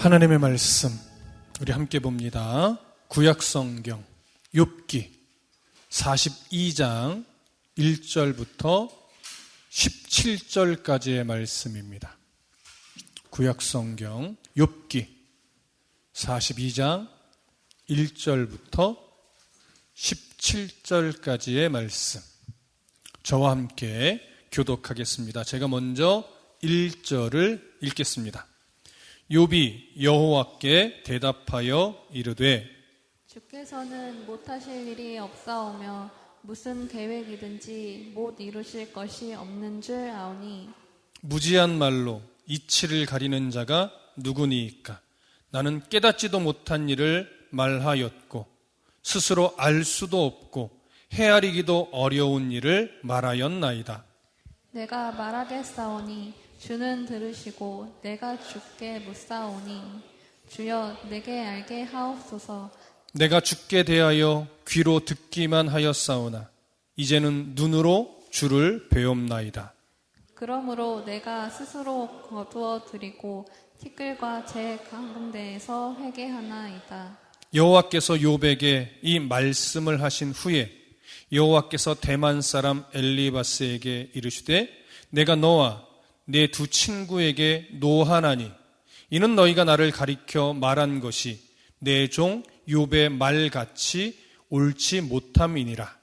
하나님의 말씀 우리 함께 봅니다. 구약성경 욥기 42장 1절부터 17절까지의 말씀입니다. 구약성경 욥기 42장 1절부터 17절까지의 말씀, 저와 함께 교독하겠습니다. 제가 먼저 1절을 읽겠습니다. 욥이 여호와께 대답하여 이르되 주께서는 못하실 일이 없사오며 무슨 계획이든지 못 이루실 것이 없는 줄 아오니 무지한 말로 이치를 가리는 자가 누구니이까? 나는 깨닫지도 못한 일을 말하였고 스스로 알 수도 없고 헤아리기도 어려운 일을 말하였나이다. 내가 말하겠사오니 주는 들으시고 내가 주께 묻사오니 주여 내게 알게 하옵소서. 내가 주께 대하여 귀로 듣기만 하였사오나 이제는 눈으로 주를 배옵나이다. 그러므로 내가 스스로 거두어 드리고 티끌과 제 가운데에서 회개하나이다. 여호와께서 욥에게 이 말씀을 하신 후에 여호와께서 대만 사람 엘리바스에게 이르시되 내가 너와 내 두 친구에게 노하나니 이는 너희가 나를 가리켜 말한 것이 내 종 욥의 말같이 옳지 못함이니라.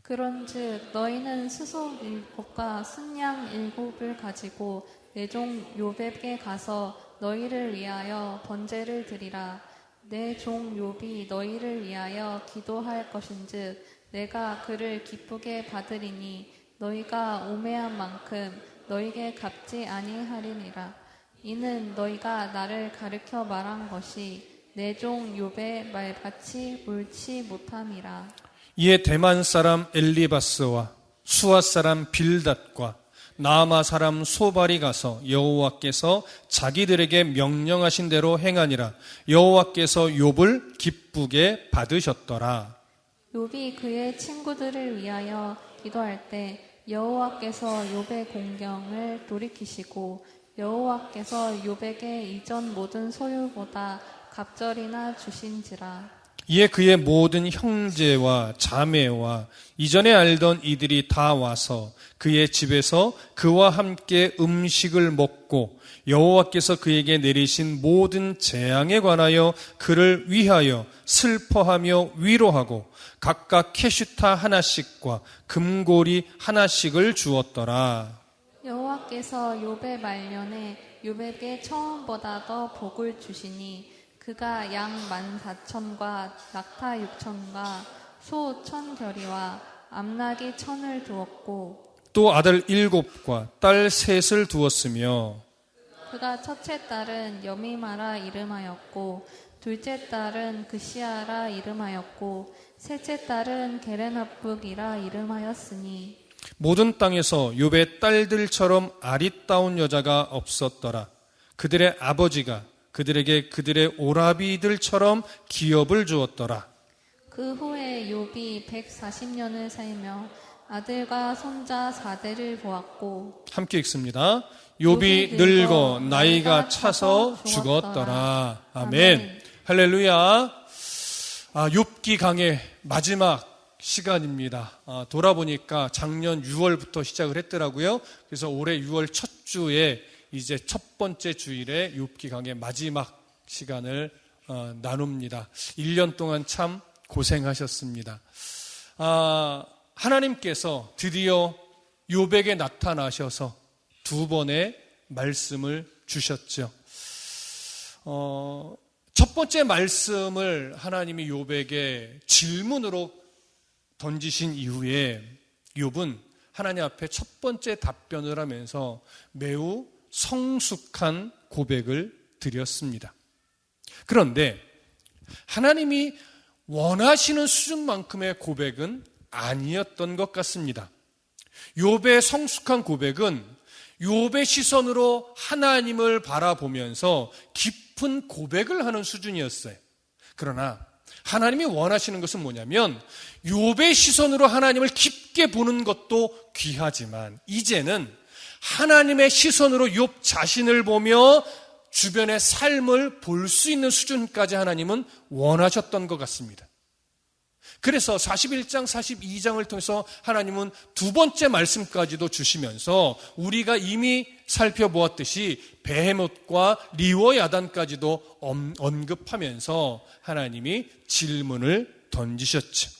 그런즉 너희는 수소 7과 순양 7을 가지고 내 종 욥에게 가서 너희를 위하여 번제를 드리라. 내 종 욥이 너희를 위하여 기도할 것인즉 내가 그를 기쁘게 받으리니 너희가 오매한 만큼 너희에게 갚지 아니하리니라. 이는 너희가 나를 가르쳐 말한 것이 내 종 욥의 말같이 옳지 못함이라. 이에 대만 사람 엘리바스와 수아 사람 빌닷과 나아마 사람 소발이 가서 여호와께서 자기들에게 명령하신 대로 행하니라. 여호와께서 욥을 기쁘게 받으셨더라. 욥이 그의 친구들을 위하여 기도할 때 여호와께서 욥의 공경을 돌이키시고 여호와께서 욥에게 이전 모든 소유보다 갑절이나 주신지라. 이에 그의 모든 형제와 자매와 이전에 알던 이들이 다 와서 그의 집에서 그와 함께 음식을 먹고 여호와께서 그에게 내리신 모든 재앙에 관하여 그를 위하여 슬퍼하며 위로하고 각각 캐슈타 하나씩과 금고리 하나씩을 주었더라. 여호와께서 욥의 말년에 욥에게 처음보다 더 복을 주시니 그가 양 14,000과 낙타 6,000과 소 1,000결이와 암나귀 1,000을 두었고 또 아들 7과 딸 3을 두었으며 그가 첫째 딸은 여미마라 이름하였고 둘째 딸은 그시아라 이름하였고 셋째 딸은 게레나북이라 이름하였으니 모든 땅에서 욥의 딸들처럼 아리따운 여자가 없었더라. 그들의 아버지가 그들에게 그들의 오라비들처럼 기업을 주었더라. 그 후에 욥이 140년을 살며 아들과 손자 4대를 보았고 함께 읽습니다. 욥이 늙어 나이가 차서 죽었더라. 아멘. 할렐루야. 욥기 강의 마지막 시간입니다. 돌아보니까 작년 6월부터 시작을 했더라고요. 그래서 올해 6월 첫 주에 이제 첫 번째 주일에 욥기 강의 마지막 시간을 나눕니다. 1년 동안 참 고생하셨습니다. 하나님께서 드디어 욥에게 나타나셔서 두 번의 말씀을 주셨죠. 첫 번째 말씀을 하나님이 욥에게 질문으로 던지신 이후에 욥은 하나님 앞에 첫 번째 답변을 하면서 매우 성숙한 고백을 드렸습니다. 그런데 하나님이 원하시는 수준만큼의 고백은 아니었던 것 같습니다. 욥의 성숙한 고백은 욥의 시선으로 하나님을 바라보면서 깊은 고백을 하는 수준이었어요. 그러나 하나님이 원하시는 것은 뭐냐면 욥의 시선으로 하나님을 깊게 보는 것도 귀하지만 이제는 하나님의 시선으로 욥 자신을 보며 주변의 삶을 볼 수 있는 수준까지 하나님은 원하셨던 것 같습니다. 그래서 41장, 42장을 통해서 하나님은 두 번째 말씀까지도 주시면서 우리가 이미 살펴보았듯이 베헤못과 리워 야단까지도 언급하면서 하나님이 질문을 던지셨죠.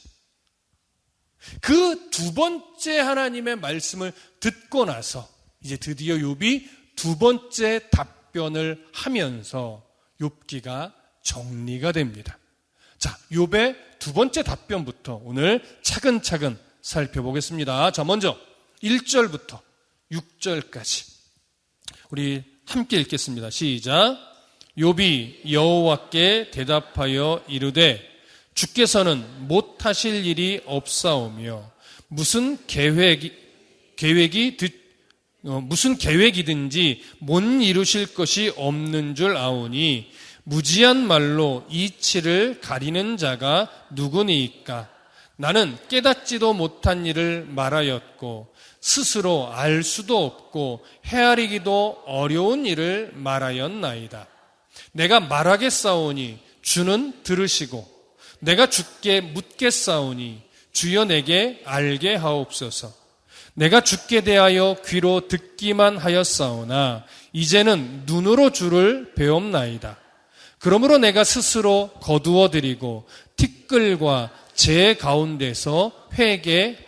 그 두 번째 하나님의 말씀을 듣고 나서 이제 드디어 욥이 두 번째 답변을 하면서 욥기가 정리가 됩니다. 자, 욥의 두 번째 답변부터 오늘 차근차근 살펴보겠습니다. 자, 먼저 1절부터 6절까지 우리 함께 읽겠습니다. 시작. 욥이 여호와께 대답하여 이르되 주께서는 못하실 일이 없사오며 무슨 계획이든지 못 이루실 것이 없는 줄 아오니 무지한 말로 이치를 가리는 자가 누구니이까? 나는 깨닫지도 못한 일을 말하였고 스스로 알 수도 없고 헤아리기도 어려운 일을 말하였나이다. 내가 말하겠사오니 주는 들으시고 내가 주께 묻겠사오니 주여 내게 알게 하옵소서. 내가 주께 대하여 귀로 듣기만 하였사오나 이제는 눈으로 주를 배옵나이다. 그러므로 내가 스스로 거두어드리고 티끌과 재 가운데서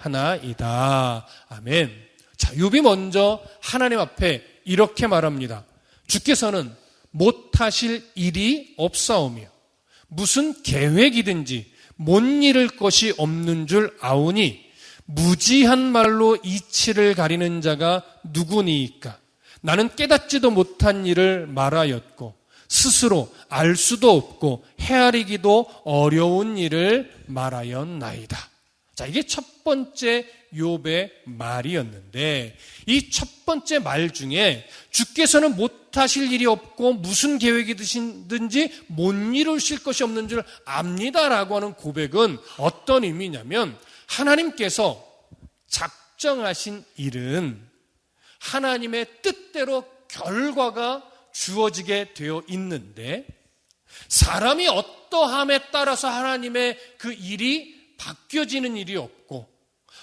회개하나이다. 아멘. 자, 욥이 먼저 하나님 앞에 이렇게 말합니다. 주께서는 못하실 일이 없사오며 무슨 계획이든지 못 이룰 것이 없는 줄 아오니 무지한 말로 이치를 가리는 자가 누구니이까? 나는 깨닫지도 못한 일을 말하였고 스스로 알 수도 없고 헤아리기도 어려운 일을 말하였나이다. 자, 이게 첫 번째 욥의 말이었는데 이 첫 번째 말 중에 주께서는 못하실 일이 없고 무슨 계획이든지 못 이루실 것이 없는 줄 압니다라고 하는 고백은 어떤 의미냐면 하나님께서 작정하신 일은 하나님의 뜻대로 결과가 주어지게 되어 있는데 사람이 어떠함에 따라서 하나님의 그 일이 바뀌어지는 일이 없고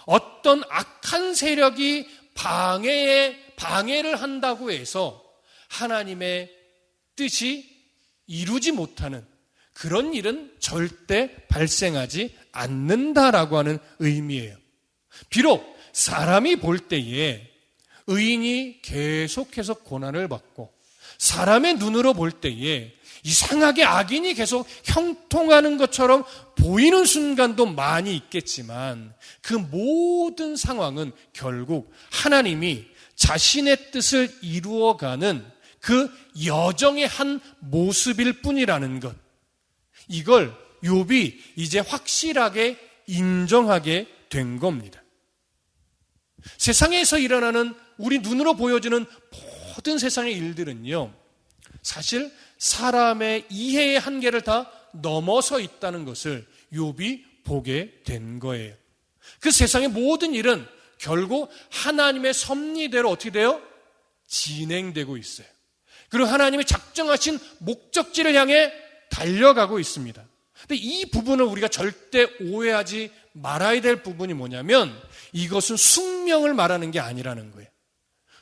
어떤 악한 세력이 방해를 한다고 해서 하나님의 뜻이 이루지 못하는 그런 일은 절대 발생하지 않는다라고 하는 의미예요. 비록 사람이 볼 때에 의인이 계속해서 고난을 받고 사람의 눈으로 볼 때에 이상하게 악인이 계속 형통하는 것처럼 보이는 순간도 많이 있겠지만 그 모든 상황은 결국 하나님이 자신의 뜻을 이루어가는 그 여정의 한 모습일 뿐이라는 것. 이걸 욥이 이제 확실하게 인정하게 된 겁니다. 세상에서 일어나는 우리 눈으로 보여지는 모든 세상의 일들은요, 사실 사람의 이해의 한계를 다 넘어서 있다는 것을 욥이 보게 된 거예요. 그 세상의 모든 일은 결국 하나님의 섭리대로 어떻게 돼요? 진행되고 있어요. 그리고 하나님이 작정하신 목적지를 향해 달려가고 있습니다. 근데 이 부분을 우리가 절대 오해하지 말아야 될 부분이 뭐냐면 이것은 숙명을 말하는 게 아니라는 거예요.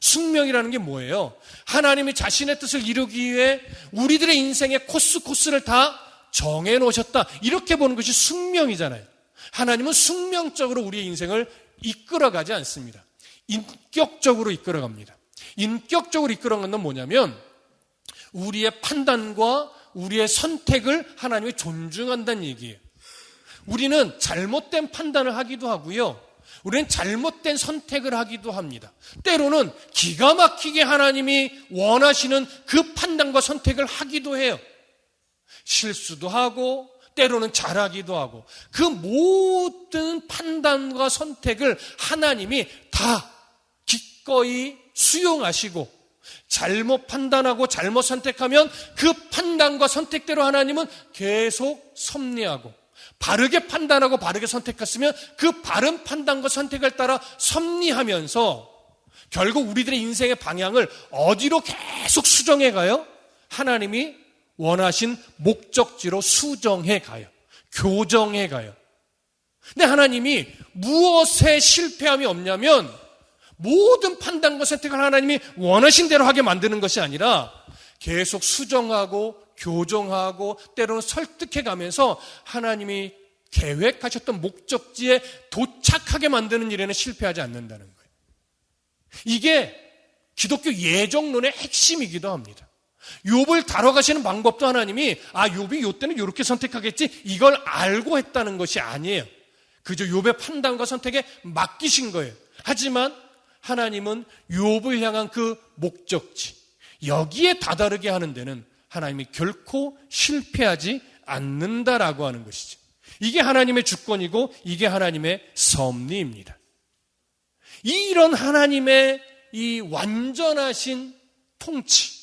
숙명이라는 게 뭐예요? 하나님이 자신의 뜻을 이루기 위해 우리들의 인생의 코스를 다 정해놓으셨다. 이렇게 보는 것이 숙명이잖아요. 하나님은 숙명적으로 우리의 인생을 이끌어가지 않습니다. 인격적으로 이끌어갑니다. 인격적으로 이끌어가는 건 뭐냐면 우리의 판단과 우리의 선택을 하나님이 존중한다는 얘기예요. 우리는 잘못된 판단을 하기도 하고요. 우리는 잘못된 선택을 하기도 합니다. 때로는 기가 막히게 하나님이 원하시는 그 판단과 선택을 하기도 해요. 실수도 하고 때로는 잘하기도 하고 그 모든 판단과 선택을 하나님이 다 기꺼이 수용하시고 잘못 판단하고 잘못 선택하면 그 판단과 선택대로 하나님은 계속 섭리하고 바르게 판단하고 바르게 선택했으면 그 바른 판단과 선택을 따라 섭리하면서 결국 우리들의 인생의 방향을 어디로 계속 수정해 가요? 하나님이 원하신 목적지로 수정해 가요. 교정해 가요. 근데 하나님이 무엇에 실패함이 없냐면 모든 판단과 선택을 하나님이 원하신 대로 하게 만드는 것이 아니라 계속 수정하고 교정하고 때로는 설득해 가면서 하나님이 계획하셨던 목적지에 도착하게 만드는 일에는 실패하지 않는다는 거예요. 이게 기독교 예정론의 핵심이기도 합니다. 욥을 다뤄가시는 방법도 하나님이 욥이 요때는 이렇게 선택하겠지 이걸 알고 했다는 것이 아니에요. 그저 욥의 판단과 선택에 맡기신 거예요. 하지만 하나님은 욥을 향한 그 목적지 여기에 다다르게 하는 데는 하나님이 결코 실패하지 않는다라고 하는 것이죠. 이게 하나님의 주권이고 이게 하나님의 섭리입니다. 이런 하나님의 이 완전하신 통치,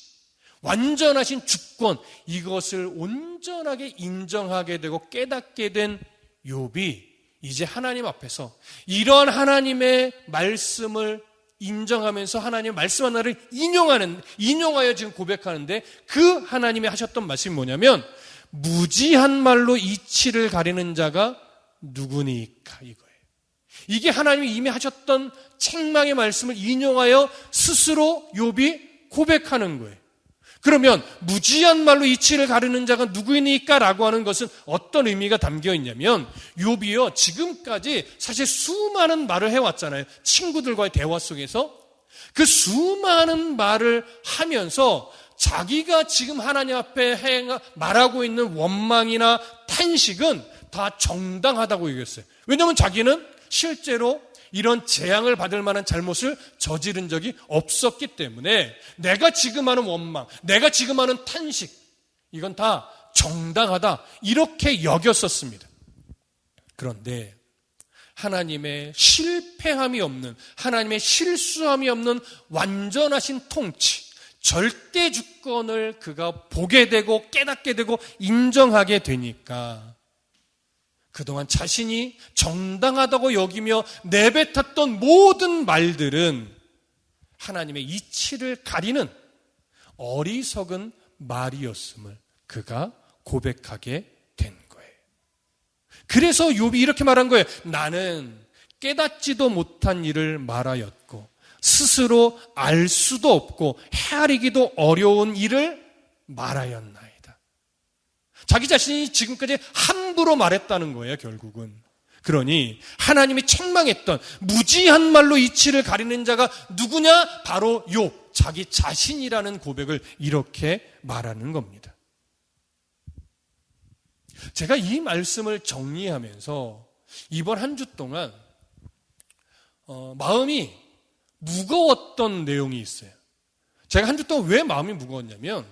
완전하신 주권, 이것을 온전하게 인정하게 되고 깨닫게 된 욥이 이제 하나님 앞에서 이러한 하나님의 말씀을 인정하면서 하나님의 말씀 하나를 인용하여 지금 고백하는데 그 하나님이 하셨던 말씀이 뭐냐면 무지한 말로 이치를 가리는 자가 누구니까 이거예요. 이게 하나님이 이미 하셨던 책망의 말씀을 인용하여 스스로 욥이 고백하는 거예요. 그러면 무지한 말로 이치를 가르는 자가 누구이니까 라고 하는 것은 어떤 의미가 담겨 있냐면 욥이요 지금까지 사실 수많은 말을 해왔잖아요. 친구들과의 대화 속에서 그 수많은 말을 하면서 자기가 지금 하나님 앞에 말하고 있는 원망이나 탄식은 다 정당하다고 얘기했어요. 왜냐하면 자기는 실제로 이런 재앙을 받을 만한 잘못을 저지른 적이 없었기 때문에 내가 지금 하는 원망, 내가 지금 하는 탄식 이건 다 정당하다 이렇게 여겼었습니다. 그런데 하나님의 실패함이 없는, 하나님의 실수함이 없는 완전하신 통치, 절대 주권을 그가 보게 되고 깨닫게 되고 인정하게 되니까 그동안 자신이 정당하다고 여기며 내뱉었던 모든 말들은 하나님의 이치를 가리는 어리석은 말이었음을 그가 고백하게 된 거예요. 그래서 욥이 이렇게 말한 거예요. 나는 깨닫지도 못한 일을 말하였고 스스로 알 수도 없고 헤아리기도 어려운 일을 말하였나이다. 자기 자신이 지금까지 함부로 말했다는 거예요, 결국은. 그러니 하나님이 책망했던 무지한 말로 이치를 가리는 자가 누구냐? 바로 욥, 자기 자신이라는 고백을 이렇게 말하는 겁니다. 제가 이 말씀을 정리하면서 이번 한 주 동안 마음이 무거웠던 내용이 있어요. 제가 한 주 동안 왜 마음이 무거웠냐면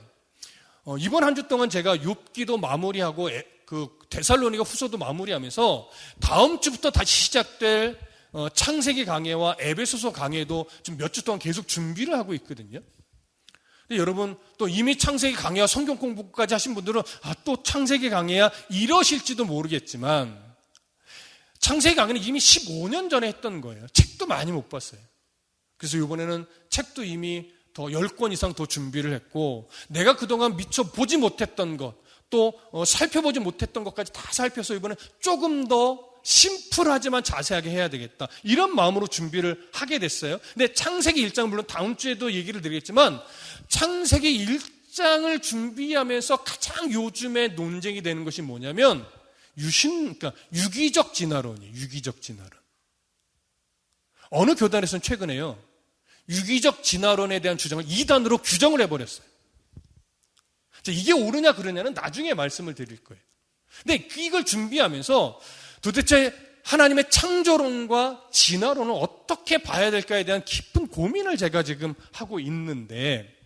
이번 한 주 동안 제가 욥기도 마무리하고 그 데살로니가 후서도 마무리하면서 다음 주부터 다시 시작될 창세기 강해와 에베소서 강해도 좀 몇 주 동안 계속 준비를 하고 있거든요. 근데 여러분 또 이미 창세기 강해와 성경 공부까지 하신 분들은 또 창세기 강해야 이러실지도 모르겠지만 창세기 강해는 이미 15년 전에 했던 거예요. 책도 많이 못 봤어요. 그래서 이번에는 책도 이미 더 10권 이상 더 준비를 했고 내가 그동안 미처 보지 못했던 것 또 살펴보지 못했던 것까지 다 살펴서 이번에 조금 더 심플하지만 자세하게 해야 되겠다 이런 마음으로 준비를 하게 됐어요. 근데 창세기 1장 물론 다음 주에도 얘기를 드리겠지만 창세기 1장을 준비하면서 가장 요즘에 논쟁이 되는 것이 뭐냐면 그러니까 유기적 진화론이에요. 유기적 진화론. 어느 교단에서는 최근에요. 유기적 진화론에 대한 주장을 이단으로 규정을 해버렸어요. 이게 옳으냐 그러냐는 나중에 말씀을 드릴 거예요. 근데 이걸 준비하면서 도대체 하나님의 창조론과 진화론을 어떻게 봐야 될까에 대한 깊은 고민을 제가 지금 하고 있는데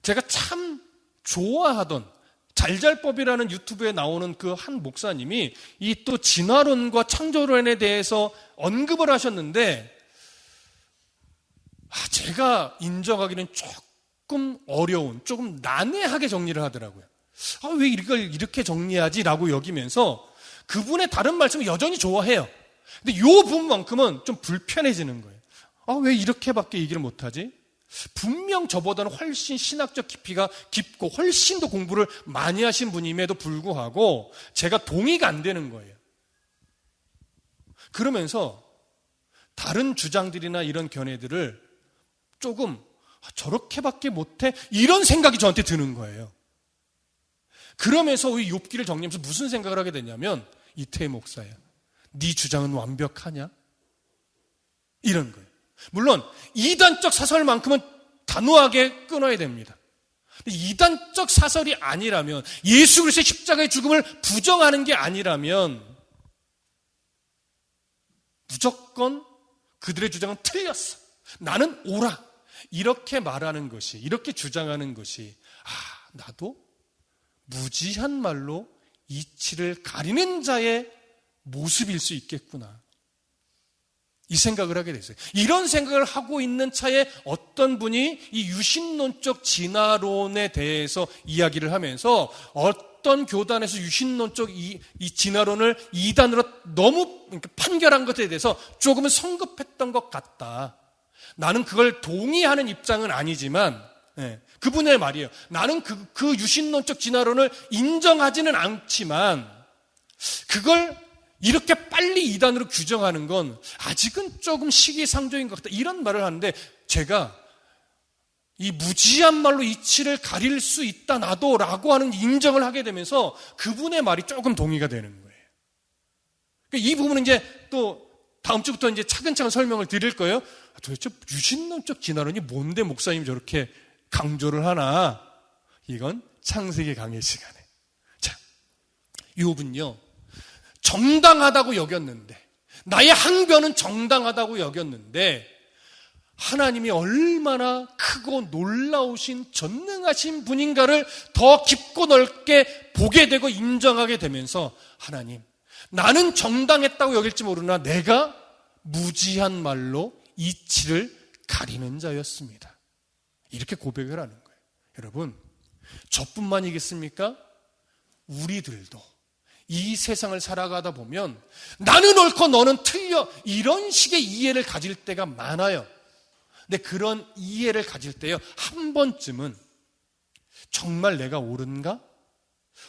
제가 참 좋아하던 잘잘법이라는 유튜브에 나오는 그 한 목사님이 이 또 진화론과 창조론에 대해서 언급을 하셨는데 제가 인정하기는 조금 어려운, 조금 난해하게 정리를 하더라고요. 왜 이걸 이렇게 정리하지라고 여기면서 그분의 다른 말씀을 여전히 좋아해요. 근데 이 부분만큼은 좀 불편해지는 거예요. 왜 이렇게밖에 얘기를 못하지? 분명 저보다는 훨씬 신학적 깊이가 깊고 훨씬 더 공부를 많이 하신 분임에도 불구하고 제가 동의가 안 되는 거예요. 그러면서 다른 주장들이나 이런 견해들을 조금 저렇게밖에 못해? 이런 생각이 저한테 드는 거예요. 그러면서 이 욥기를 정리하면서 무슨 생각을 하게 됐냐면 이태희 목사야, 네 주장은 완벽하냐? 이런 거예요. 물론 이단적 사설만큼은 단호하게 끊어야 됩니다. 이단적 사설이 아니라면, 예수 그리스도의 십자가의 죽음을 부정하는 게 아니라면 무조건 그들의 주장은 틀렸어, 나는 옳아, 이렇게 말하는 것이, 이렇게 주장하는 것이 나도 무지한 말로 이치를 가리는 자의 모습일 수 있겠구나, 이 생각을 하게 됐어요. 이런 생각을 하고 있는 차에 어떤 분이 이 유신론적 진화론에 대해서 이야기를 하면서 어떤 교단에서 유신론적 이 진화론을 이단으로 너무 판결한 것에 대해서 조금은 성급했던 것 같다. 나는 그걸 동의하는 입장은 아니지만, 그분의 말이에요. 나는 그 유신론적 진화론을 인정하지는 않지만 그걸 이렇게 빨리 이단으로 규정하는 건 아직은 조금 시기상조인 것 같다, 이런 말을 하는데, 제가 이 무지한 말로 이치를 가릴 수 있다 나도 라고 하는 인정을 하게 되면서 그분의 말이 조금 동의가 되는 거예요. 이 부분은 이제 또 다음 주부터 이제 차근차근 설명을 드릴 거예요. 도대체 유신론적 진화론이 뭔데 목사님이 저렇게 강조를 하나? 이건 창세기 강의 시간에. 자, 욥은요, 정당하다고 여겼는데, 나의 항변은 정당하다고 여겼는데, 하나님이 얼마나 크고 놀라우신 전능하신 분인가를 더 깊고 넓게 보게 되고 인정하게 되면서, 하나님, 나는 정당했다고 여길지 모르나 내가 무지한 말로 이치를 가리는 자였습니다, 이렇게 고백을 하는 거예요. 여러분, 저뿐만이겠습니까? 우리들도 이 세상을 살아가다 보면 나는 옳고 너는 틀려, 이런 식의 이해를 가질 때가 많아요. 근데 그런 이해를 가질 때요, 한 번쯤은 정말 내가 옳은가?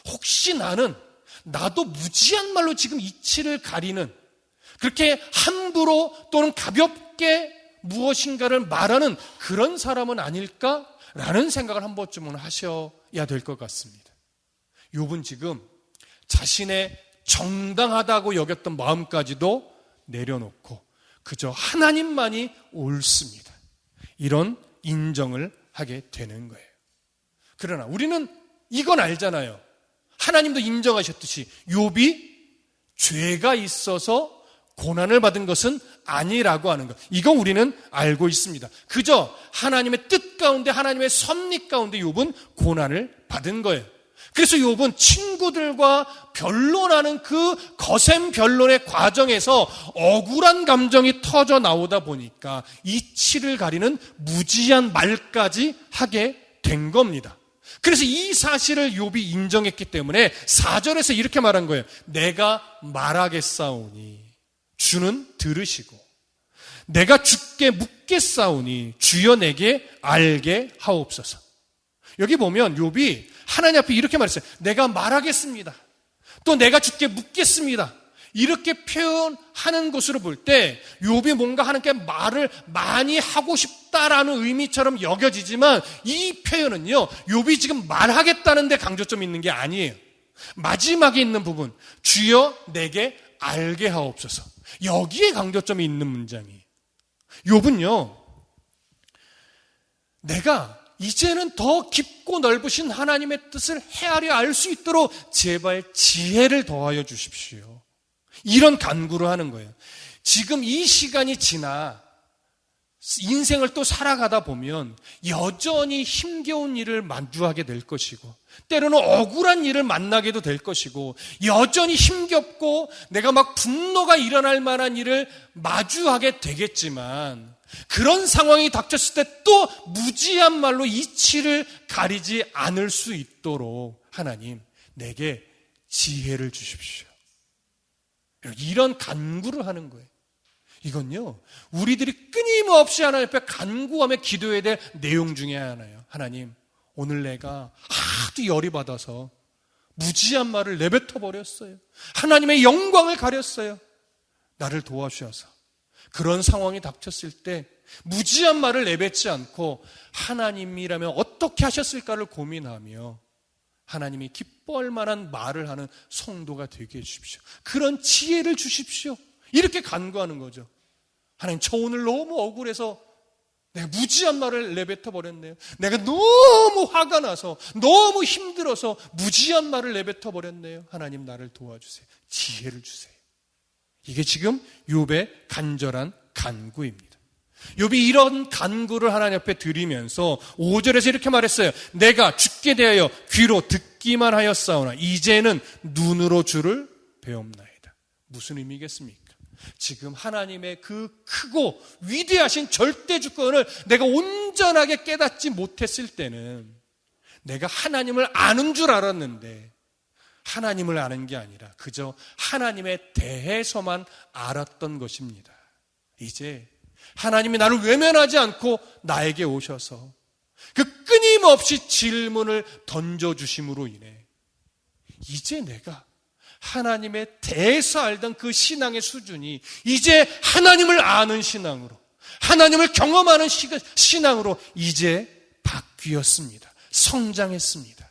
혹시 나도 무지한 말로 지금 이치를 가리는, 그렇게 함부로 또는 가볍게 무엇인가를 말하는 그런 사람은 아닐까라는 생각을 한 번쯤은 하셔야 될 것 같습니다. 욥은 지금 자신의 정당하다고 여겼던 마음까지도 내려놓고 그저 하나님만이 옳습니다, 이런 인정을 하게 되는 거예요. 그러나 우리는 이건 알잖아요. 하나님도 인정하셨듯이 욥이 죄가 있어서 고난을 받은 것은 아니라고 하는 것, 이건 우리는 알고 있습니다. 그저 하나님의 뜻 가운데, 하나님의 섭리 가운데 욥은 고난을 받은 거예요. 그래서 욥은 친구들과 변론하는 그 거센 변론의 과정에서 억울한 감정이 터져 나오다 보니까 이치를 가리는 무지한 말까지 하게 된 겁니다. 그래서 이 사실을 욥이 인정했기 때문에 4절에서 이렇게 말한 거예요. 내가 말하겠사오니 주는 들으시고, 내가 주께 묻겠사오니 주여 내게 알게 하옵소서. 여기 보면 욥이 하나님 앞에 이렇게 말했어요. 내가 말하겠습니다, 또 내가 주께 묻겠습니다, 이렇게 표현하는 것으로 볼 때 욥이 뭔가 하나님께 말을 많이 하고 싶다라는 의미처럼 여겨지지만, 이 표현은요, 욥이 지금 말하겠다는 데 강조점이 있는 게 아니에요. 마지막에 있는 부분, 주여 내게 알게 하옵소서, 여기에 강조점이 있는 문장이에요. 욥은요, 내가 이제는 더 깊고 넓으신 하나님의 뜻을 헤아려 알 수 있도록 제발 지혜를 더하여 주십시오, 이런 간구를 하는 거예요. 지금 이 시간이 지나 인생을 또 살아가다 보면 여전히 힘겨운 일을 마주하게 될 것이고, 때로는 억울한 일을 만나게도 될 것이고, 여전히 힘겹고 내가 막 분노가 일어날 만한 일을 마주하게 되겠지만, 그런 상황이 닥쳤을 때 또 무지한 말로 이치를 가리지 않을 수 있도록 하나님 내게 지혜를 주십시오, 이런 간구를 하는 거예요. 이건요, 우리들이 끊임없이 하나님 앞에 간구하며 기도해야 될 내용 중에 하나예요. 하나님, 오늘 내가 하도 열이 받아서 무지한 말을 내뱉어 버렸어요. 하나님의 영광을 가렸어요. 나를 도와주셔서 그런 상황이 닥쳤을 때 무지한 말을 내뱉지 않고 하나님이라면 어떻게 하셨을까를 고민하며 하나님이 기뻐할 만한 말을 하는 성도가 되게 해주십시오. 그런 지혜를 주십시오. 이렇게 간구하는 거죠. 하나님, 저 오늘 너무 억울해서 내가 무지한 말을 내뱉어 버렸네요. 내가 너무 화가 나서 너무 힘들어서 무지한 말을 내뱉어 버렸네요. 하나님, 나를 도와주세요. 지혜를 주세요. 이게 지금 욥의 간절한 간구입니다. 욥이 이런 간구를 하나님 앞에 드리면서 5절에서 이렇게 말했어요. 내가 죽게 대하여 귀로 듣기만 하였사오나 이제는 눈으로 주를 배움나이다. 무슨 의미겠습니까? 지금 하나님의 그 크고 위대하신 절대 주권을 내가 온전하게 깨닫지 못했을 때는 내가 하나님을 아는 줄 알았는데 하나님을 아는 게 아니라 그저 하나님에 대해서만 알았던 것입니다. 이제 하나님이 나를 외면하지 않고 나에게 오셔서 그 끊임없이 질문을 던져주심으로 인해 이제 내가 하나님에 대해서 알던 그 신앙의 수준이 이제 하나님을 아는 신앙으로, 하나님을 경험하는 신앙으로 이제 바뀌었습니다. 성장했습니다.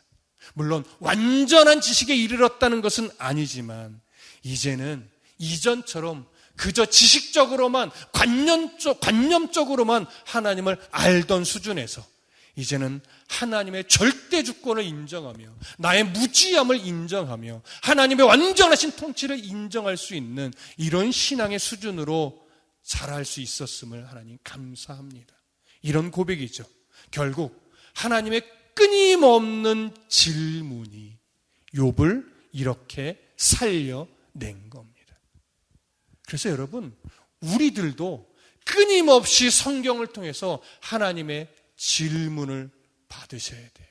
물론 완전한 지식에 이르렀다는 것은 아니지만 이제는 이전처럼 그저 지식적으로만 관념적으로만 하나님을 알던 수준에서 이제는 하나님의 절대 주권을 인정하며 나의 무지함을 인정하며 하나님의 완전하신 통치를 인정할 수 있는 이런 신앙의 수준으로 자랄 수 있었음을 하나님 감사합니다. 이런 고백이죠. 결국 하나님의 끊임없는 질문이 욥을 이렇게 살려낸 겁니다. 그래서 여러분, 우리들도 끊임없이 성경을 통해서 하나님의 질문을 받으셔야 돼요.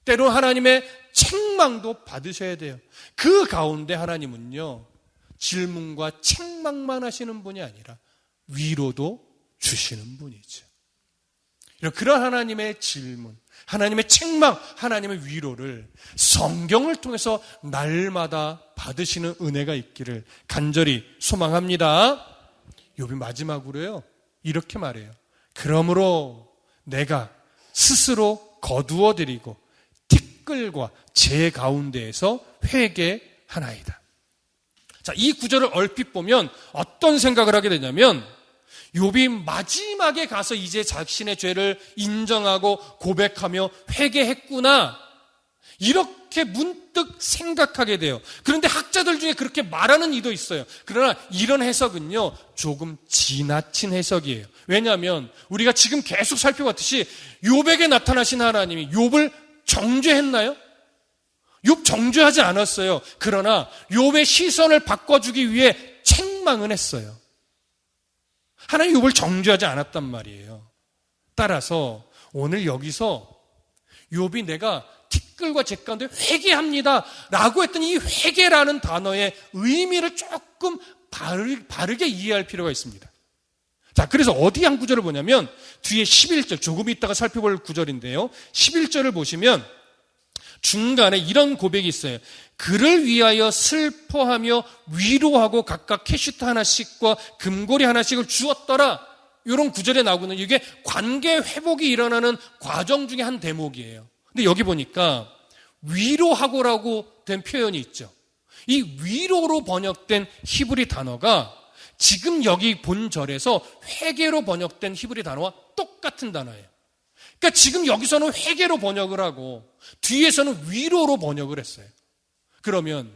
때로 하나님의 책망도 받으셔야 돼요. 그 가운데 하나님은요, 질문과 책망만 하시는 분이 아니라 위로도 주시는 분이죠. 그런 하나님의 질문, 하나님의 책망, 하나님의 위로를 성경을 통해서 날마다 받으시는 은혜가 있기를 간절히 소망합니다. 욥이 마지막으로요, 이렇게 말해요. 그러므로 내가 스스로 거두어드리고 티끌과 제 가운데에서 회개하나이다. 자, 이 구절을 얼핏 보면 어떤 생각을 하게 되냐면 욥이 마지막에 가서 이제 자신의 죄를 인정하고 고백하며 회개했구나, 이렇게 문득 생각하게 돼요. 그런데 학자들 중에 그렇게 말하는 이도 있어요. 그러나 이런 해석은요, 조금 지나친 해석이에요. 왜냐하면 우리가 지금 계속 살펴봤듯이 욥에게 나타나신 하나님이 욥을 정죄했나요? 욥 정죄하지 않았어요. 그러나 욥의 시선을 바꿔주기 위해 책망은 했어요. 하나님 욥을 정죄하지 않았단 말이에요. 따라서 오늘 여기서 욥이 내가 티끌과 제 가운데 회개합니다 라고 했더니 이 회개라는 단어의 의미를 조금 바르게 이해할 필요가 있습니다. 자, 그래서 어디 한 구절을 보냐면 뒤에 11절, 조금 있다가 살펴볼 구절인데요, 11절을 보시면 중간에 이런 고백이 있어요. 그를 위하여 슬퍼하며 위로하고 각각 캐시트 하나씩과 금고리 하나씩을 주었더라. 이런 구절에 나오고는 이게 관계 회복이 일어나는 과정 중에 한 대목이에요. 근데 여기 보니까 위로하고라고 된 표현이 있죠. 이 위로로 번역된 히브리 단어가 지금 여기 본절에서 회개로 번역된 히브리 단어와 똑같은 단어예요. 그러니까 지금 여기서는 회개로 번역을 하고 뒤에서는 위로로 번역을 했어요. 그러면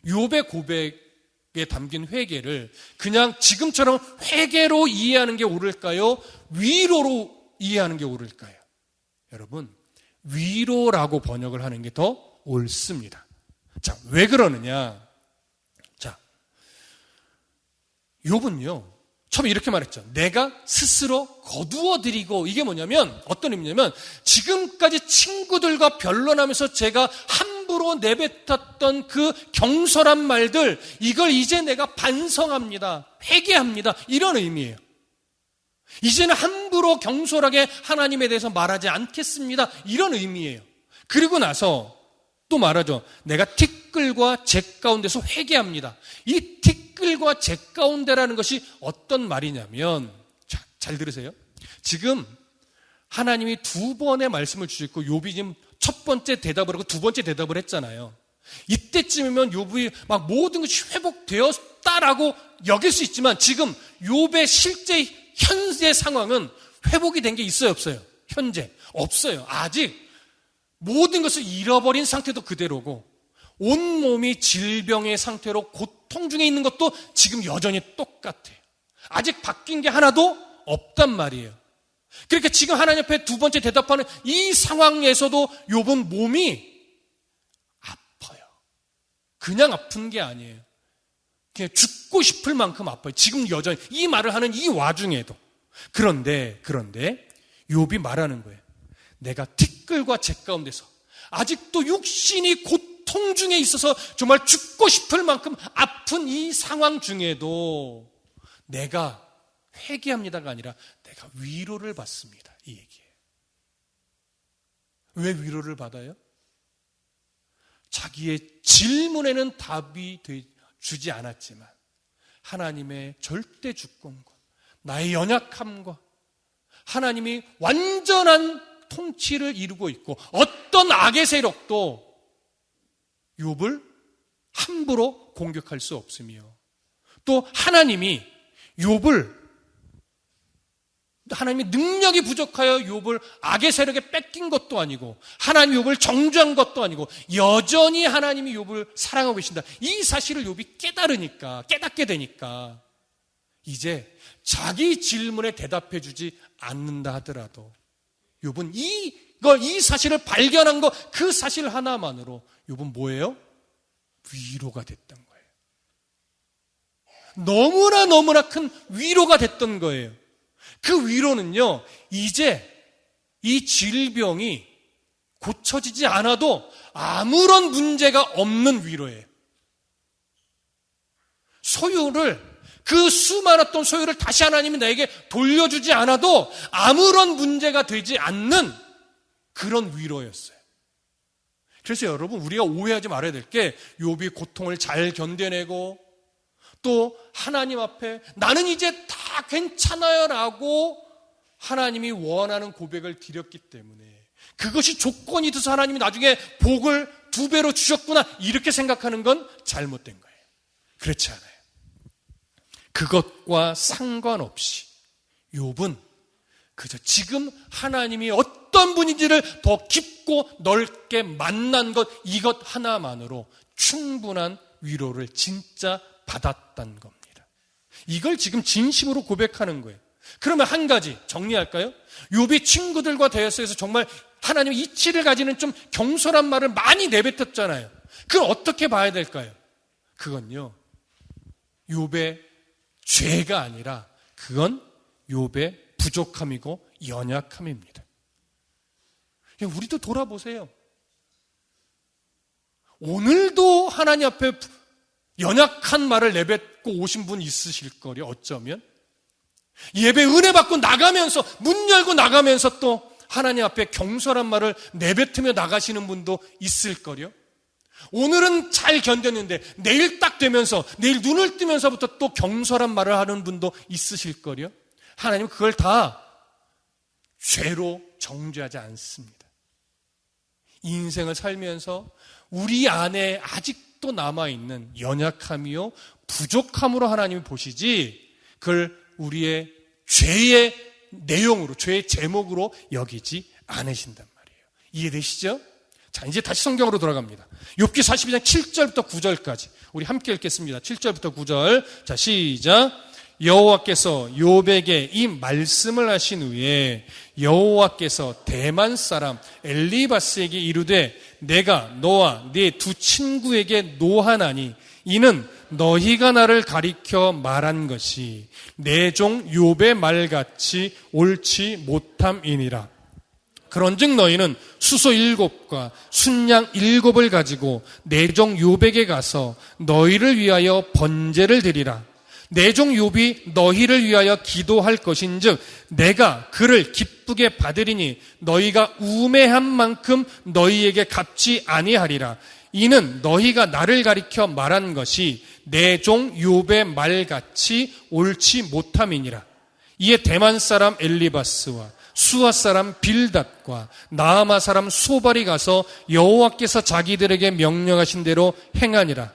욥의 고백에 담긴 회개를 그냥 지금처럼 회개로 이해하는 게 옳을까요? 위로로 이해하는 게 옳을까요? 여러분, 위로라고 번역을 하는 게 더 옳습니다. 자, 왜 그러느냐? 자, 욥은요, 처음에 이렇게 말했죠. 내가 스스로 거두어드리고, 이게 뭐냐면 어떤 의미냐면 지금까지 친구들과 변론하면서 제가 한 함부로 내뱉었던 그 경솔한 말들, 이걸 이제 내가 반성합니다. 회개합니다. 이런 의미예요. 이제는 함부로 경솔하게 하나님에 대해서 말하지 않겠습니다. 이런 의미예요. 그리고 나서 또 말하죠. 내가 티끌과 재 가운데서 회개합니다. 이 티끌과 재 가운데라는 것이 어떤 말이냐면, 자, 잘 들으세요. 지금 하나님이 두 번의 말씀을 주셨고 욥이 지금 첫 번째 대답을 하고 두 번째 대답을 했잖아요. 이때쯤이면 욥이 막 모든 것이 회복되었다라고 여길 수 있지만 지금 욥의 실제 현재 상황은 회복이 된 게 있어요, 없어요? 현재 없어요. 아직 모든 것을 잃어버린 상태도 그대로고 온몸이 질병의 상태로 고통 중에 있는 것도 지금 여전히 똑같아요. 아직 바뀐 게 하나도 없단 말이에요. 그러니까 지금 하나님 앞에 두 번째 대답하는 이 상황에서도 욥은 몸이 아파요. 그냥 아픈 게 아니에요. 그냥 죽고 싶을 만큼 아파요. 지금 여전히 이 말을 하는 이 와중에도. 그런데 욥이 말하는 거예요. 내가 티끌과 재 가운데서 아직도 육신이 고통 중에 있어서 정말 죽고 싶을 만큼 아픈 이 상황 중에도 내가 회개합니다가 아니라 내가 위로를 받습니다. 이 얘기예요. 왜 위로를 받아요? 자기의 질문에는 답이 주지 않았지만 하나님의 절대 주권과 나의 연약함과 하나님이 완전한 통치를 이루고 있고 어떤 악의 세력도 욥을 함부로 공격할 수 없으며 또 하나님이 능력이 부족하여 욥을 악의 세력에 뺏긴 것도 아니고 하나님 욥을 정죄한 것도 아니고 여전히 하나님이 욥을 사랑하고 계신다. 이 사실을 욥이 깨닫게 되니까 이제 자기 질문에 대답해 주지 않는다 하더라도 욥은 이 사실을 발견한 그 사실 하나만으로 욥은 뭐예요? 위로가 됐던 거예요. 너무나 큰 위로가 됐던 거예요. 그 위로는요, 이제 이 질병이 고쳐지지 않아도 아무런 문제가 없는 위로예요. 그 수많았던 소유를 다시 하나님이 나에게 돌려주지 않아도 아무런 문제가 되지 않는 그런 위로였어요. 그래서 여러분, 우리가 오해하지 말아야 될 게 욥이 고통을 잘 견뎌내고 또 하나님 앞에 나는 이제 다 괜찮아요 라고 하나님이 원하는 고백을 드렸기 때문에 그것이 조건이 돼서 하나님이 나중에 복을 2배로 주셨구나 이렇게 생각하는 건 잘못된 거예요. 그렇지 않아요. 그것과 상관없이 욥은 그저 지금 하나님이 어떤 분인지를 더 깊고 넓게 만난 이것 하나만으로 충분한 위로를 진짜 받았던 겁니다. 이걸 지금 진심으로 고백하는 거예요. 그러면 한 가지 정리할까요? 욥이 친구들과 대화에서 정말 하나님의 이치를 가지는 좀 경솔한 말을 많이 내뱉었잖아요. 그걸 어떻게 봐야 될까요? 그건요, 욥의 죄가 아니라 그건 욥의 부족함이고 연약함입니다. 우리도 돌아보세요. 오늘도 하나님 앞에 연약한 말을 내뱉고 오신 분 있으실 거요. 어쩌면 예배 은혜 받고 나가면서 문 열고 나가면서 또 하나님 앞에 경솔한 말을 내뱉으며 나가시는 분도 있을 거요. 오늘은 잘 견뎠는데 내일 딱 되면서 내일 눈을 뜨면서부터 또 경솔한 말을 하는 분도 있으실 거요. 하나님은 그걸 다 죄로 정죄하지 않습니다. 인생을 살면서 우리 안에 아직도 남아있는 연약함이요 부족함으로 하나님이 보시지 그걸 우리의 죄의 내용으로 죄의 제목으로 여기지 않으신단 말이에요. 이해되시죠? 자, 이제 다시 성경으로 돌아갑니다. 욥기 42장 7절부터 9절까지 우리 함께 읽겠습니다. 7절부터 9절. 자, 시작. 여호와께서 욥에게 이 말씀을 하신 후에 여호와께서 대만 사람 엘리바스에게 이르되 내가 너와 네 두 친구에게 노하나니 이는 너희가 나를 가리켜 말한 것이 내 종 욥의 말같이 옳지 못함이니라. 그런즉 너희는 수소 7과 순양 7을 가지고 내 종 욥에게 가서 너희를 위하여 번제를 드리라. 내 종 욥이 너희를 위하여 기도할 것인즉 내가 그를 기쁘게 받으리니 너희가 우매한 만큼 너희에게 갚지 아니하리라. 이는 너희가 나를 가리켜 말한 것이 내 종 욥의 말같이 옳지 못함이니라. 이에 대만 사람 엘리바스와 수아 사람 빌닷과 나아마 사람 소발이 가서 여호와께서 자기들에게 명령하신 대로 행하니라.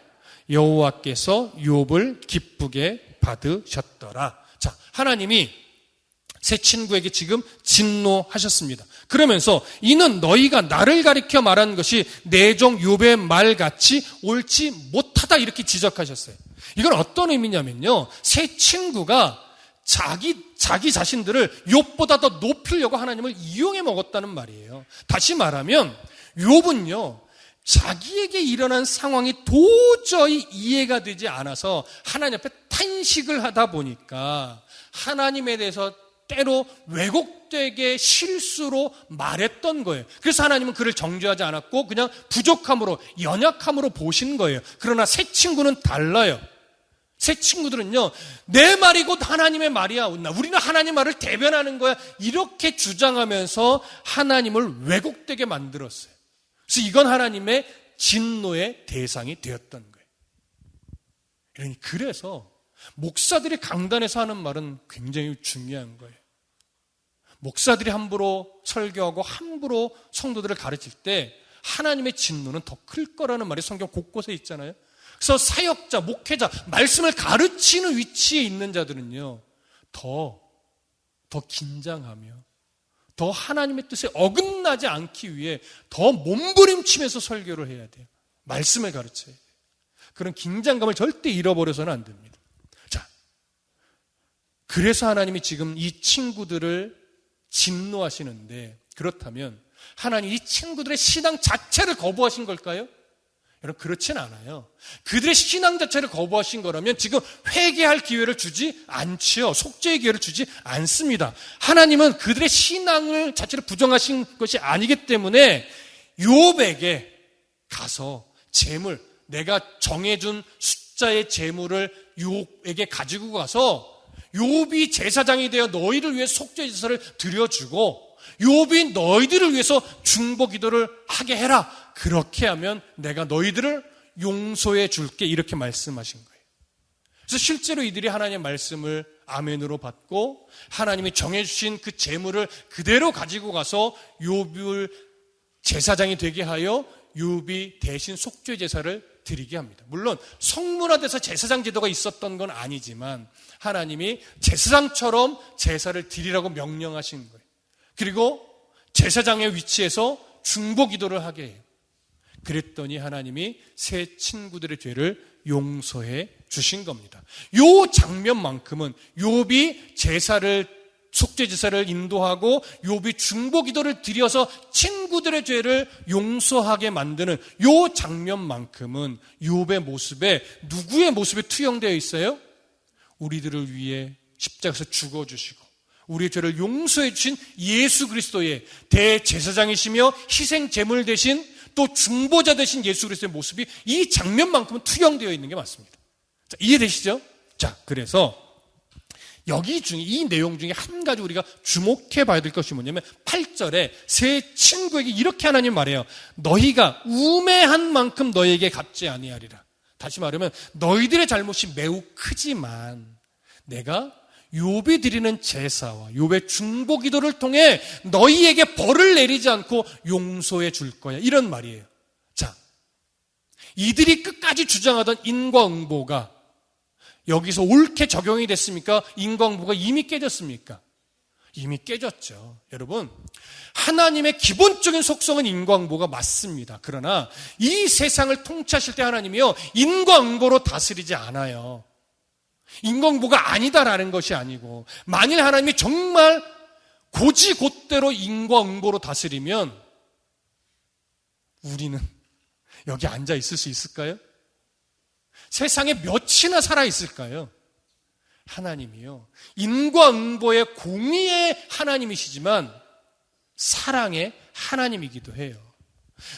여호와께서 욥을 기쁘게 받으셨더라. 자, 하나님이 세 친구에게 지금 진노하셨습니다. 그러면서 이는 너희가 나를 가리켜 말한 것이 내 종 욥의 말같이 옳지 못하다 이렇게 지적하셨어요. 이건 어떤 의미냐면요, 세 친구가 자기 자신들을 욥보다 더 높이려고 하나님을 이용해 먹었다는 말이에요. 다시 말하면 욥은요, 자기에게 일어난 상황이 도저히 이해가 되지 않아서 하나님 앞에 탄식을 하다 보니까 하나님에 대해서 때로 왜곡되게 실수로 말했던 거예요. 그래서 하나님은 그를 정죄하지 않았고 그냥 부족함으로, 연약함으로 보신 거예요. 그러나 새 친구는 달라요. 새 친구들은요, 내 말이 곧 하나님의 말이야. 우리는 하나님 말을 대변하는 거야. 이렇게 주장하면서 하나님을 왜곡되게 만들었어요. 그래서 이건 하나님의 진노의 대상이 되었던 거예요. 그래서 목사들이 강단에서 하는 말은 굉장히 중요한 거예요. 목사들이 함부로 설교하고 함부로 성도들을 가르칠 때 하나님의 진노는 더 클 거라는 말이 성경 곳곳에 있잖아요. 그래서 사역자, 목회자, 말씀을 가르치는 위치에 있는 자들은요, 더 긴장하며 더 하나님의 뜻에 어긋나지 않기 위해 더 몸부림치면서 설교를 해야 돼요. 말씀을 가르쳐야 돼요. 그런 긴장감을 절대 잃어버려서는 안 됩니다. 자, 그래서 하나님이 지금 이 친구들을 진노하시는데, 그렇다면 하나님 이 친구들의 신앙 자체를 거부하신 걸까요? 여러분, 그렇진 않아요. 그들의 신앙 자체를 거부하신 거라면 지금 회개할 기회를 주지 않지요. 속죄의 기회를 주지 않습니다. 하나님은 그들의 신앙을 자체를 부정하신 것이 아니기 때문에 욥에게 가서 재물, 내가 정해준 숫자의 재물을 욥에게 가지고 가서 욥이 제사장이 되어 너희를 위해 속죄 제사를 드려주고 욥이 너희들을 위해서 중보 기도를 하게 해라. 그렇게 하면 내가 너희들을 용서해 줄게. 이렇게 말씀하신 거예요. 그래서 실제로 이들이 하나님의 말씀을 아멘으로 받고 하나님이 정해주신 그 재물을 그대로 가지고 가서 욥을 제사장이 되게 하여 욥이 대신 속죄 제사를 드리게 합니다. 물론 성문화돼서 제사장 제도가 있었던 건 아니지만 하나님이 제사장처럼 제사를 드리라고 명령하신 거예요. 그리고 제사장의 위치에서 중보 기도를 하게 해요. 그랬더니 하나님이 세 친구들의 죄를 용서해 주신 겁니다. 이 장면만큼은 욥이 속죄 제사를 인도하고 욥이 중보 기도를 드려서 친구들의 죄를 용서하게 만드는 이 장면만큼은 욥의 모습에 누구의 모습에 투영되어 있어요? 우리들을 위해 십자가에서 죽어주시고 우리의 죄를 용서해 주신 예수 그리스도의 대제사장이시며 희생 제물 대신 또 중보자 되신 예수 그리스도의 모습이 이 장면만큼은 투영되어 있는 게 맞습니다. 자, 이해되시죠? 자, 그래서 이 내용 중에 한 가지 우리가 주목해 봐야 될 것이 뭐냐면 8절에 세 친구에게 이렇게 하나님 말해요. 너희가 우매한 만큼 너희에게 갚지 아니하리라. 다시 말하면 너희들의 잘못이 매우 크지만 내가 욥이 드리는 제사와 욥의 중보 기도를 통해 너희에게 벌을 내리지 않고 용서해 줄 거야. 이런 말이에요. 자, 이들이 끝까지 주장하던 인과응보가 여기서 옳게 적용이 됐습니까? 인과응보가 이미 깨졌습니까? 이미 깨졌죠. 여러분, 하나님의 기본적인 속성은 인과응보가 맞습니다. 그러나 이 세상을 통치하실 때 하나님이요, 인과응보로 다스리지 않아요. 인과응보가 아니다라는 것이 아니고, 만일 하나님이 정말 고지곧대로 인과응보로 다스리면 우리는 여기 앉아 있을 수 있을까요? 세상에 몇이나 살아있을까요? 하나님이요, 인과응보의 공의의 하나님이시지만 사랑의 하나님이기도 해요.